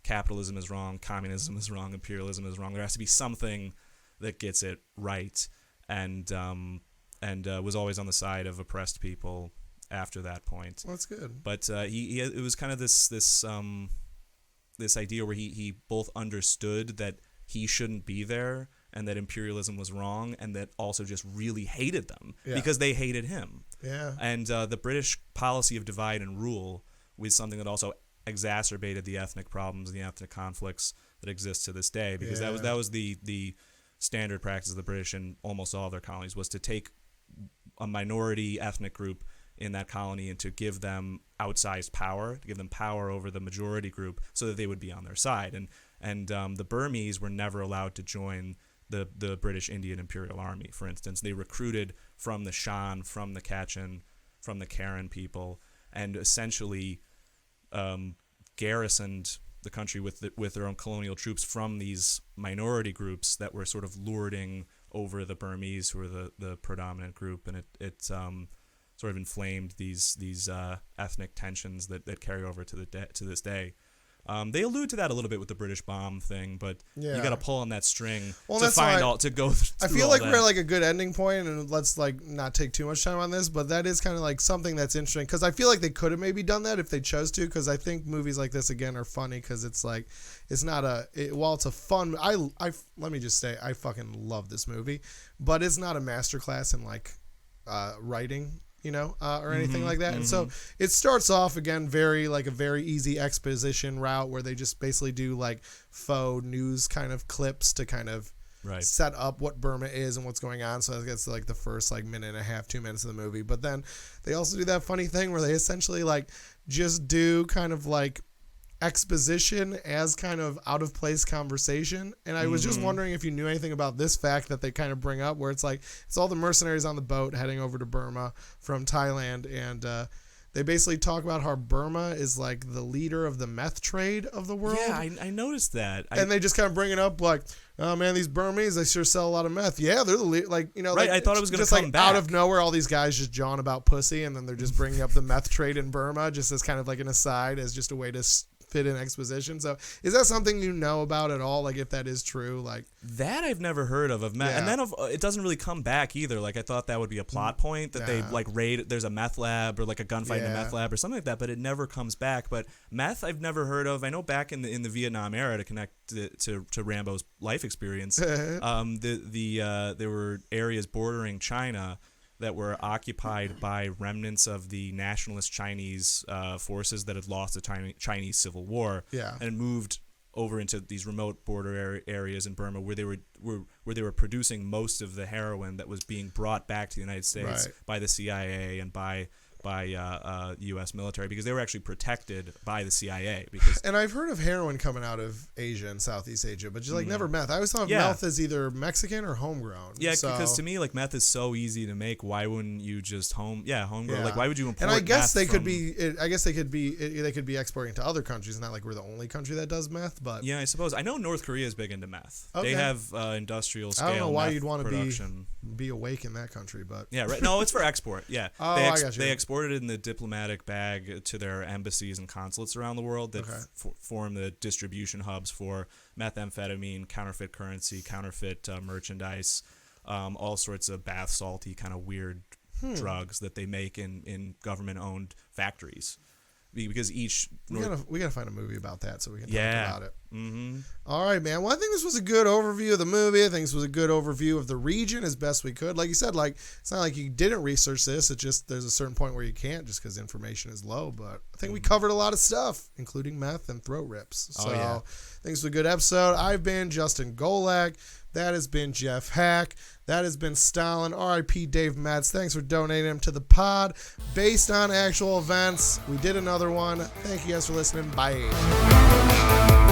capitalism is wrong, communism is wrong, imperialism is wrong. There has to be something that gets it right, and was always on the side of oppressed people after that point. Well, that's good. But it was kind of this idea where he both understood that he shouldn't be there and that imperialism was wrong, and that also just really hated them because they hated him. Yeah. And the British policy of divide and rule was something that also exacerbated the ethnic problems and the ethnic conflicts that exist to this day, because that was the standard practice of the British in almost all of their colonies, was to take a minority ethnic group in that colony and to give them outsized power, to give them power over the majority group so that they would be on their side. And the Burmese were never allowed to join the British Indian Imperial Army, for instance. They recruited from the Shan, from the Kachin, from the Karen people, and essentially garrisoned the country with their own colonial troops from these minority groups that were sort of lording over the Burmese, who were the predominant group, and it sort of inflamed these ethnic tensions that carry over to this day. They allude to that a little bit with the British bomb thing, but you got to pull on that string to find all to go through. I feel like we're at like a good ending point, and let's like not take too much time on this, but that is kind of like something that's interesting, because I feel like they could have maybe done that if they chose to, because I think movies like this again are funny because it's like it's not while it's a fun. Let me just say I fucking love this movie, but it's not a masterclass in like writing, or anything like that. And so it starts off again very easy exposition route where they just basically do like faux news kind of clips to kind of set up what Burma is and what's going on. So I guess like the first like minute and a half, 2 minutes of the movie. But then they also do that funny thing where they essentially like just do kind of like exposition as kind of out of place conversation. And I was just wondering if you knew anything about this fact that they kind of bring up, where it's like it's all the mercenaries on the boat heading over to Burma from Thailand, and they basically talk about how Burma is like the leader of the meth trade of the world. Yeah, I noticed that. And they just kind of bring it up like, oh man, these Burmese, they sure sell a lot of meth. Yeah, they're the leader. Like, right, like, I thought it was going to come like back out of nowhere, all these guys just jawing about pussy, and then they're just bringing up the meth trade in Burma just as kind of like an aside, as just a way to fit in exposition. So is that something you know about at all, like if that is true? Like that I've never heard of meth. And then it doesn't really come back either. Like I thought that would be a plot point, that they like raid, there's a meth lab or like a gunfight in a meth lab or something like that, but it never comes back. But meth I've never heard of. I know back in the Vietnam era, to connect to Rambo's life experience, there were areas bordering China that were occupied by remnants of the nationalist Chinese forces that had lost the Chinese Civil War, and moved over into these remote border areas in Burma where they were producing most of the heroin that was being brought back to the United States by the CIA and by U.S. military, because they were actually protected by the CIA. And I've heard of heroin coming out of Asia and Southeast Asia, but just like never meth. I always thought meth is either Mexican or homegrown. Yeah, because to me, like meth is so easy to make. Why wouldn't you just homegrown? Yeah. Like why would you import? And I guess they could be. I guess they could be exporting to other countries. Not like we're the only country that does meth, but yeah, I suppose. I know North Korea is big into meth. Okay. They have industrial scale. I don't know why you'd want to be awake in that country, but yeah, right. No, it's for export. Yeah, I got you. They exported it in the diplomatic bag to their embassies and consulates around the world that form the distribution hubs for methamphetamine, counterfeit currency, counterfeit merchandise, all sorts of bath salty kind of weird drugs that they make in government-owned factories. because each We gotta find a movie about that so we can talk Yeah. about it. mm-hmm. All right, man. Well, I think this was a good overview of the movie. I think this was a good overview of the region as best we could. Like you said, like it's not like you didn't research this. It's just there's a certain point where you can't just because information is low. But I think we covered a lot of stuff, including meth and throat rips. So yeah. I think this was a good episode. I've been Justin Golak. That has been Jeff Hack. That has been Stalin. R.I.P. Dave Metz. Thanks for donating him to the pod. Based on actual events, we did another one. Thank you guys for listening. Bye.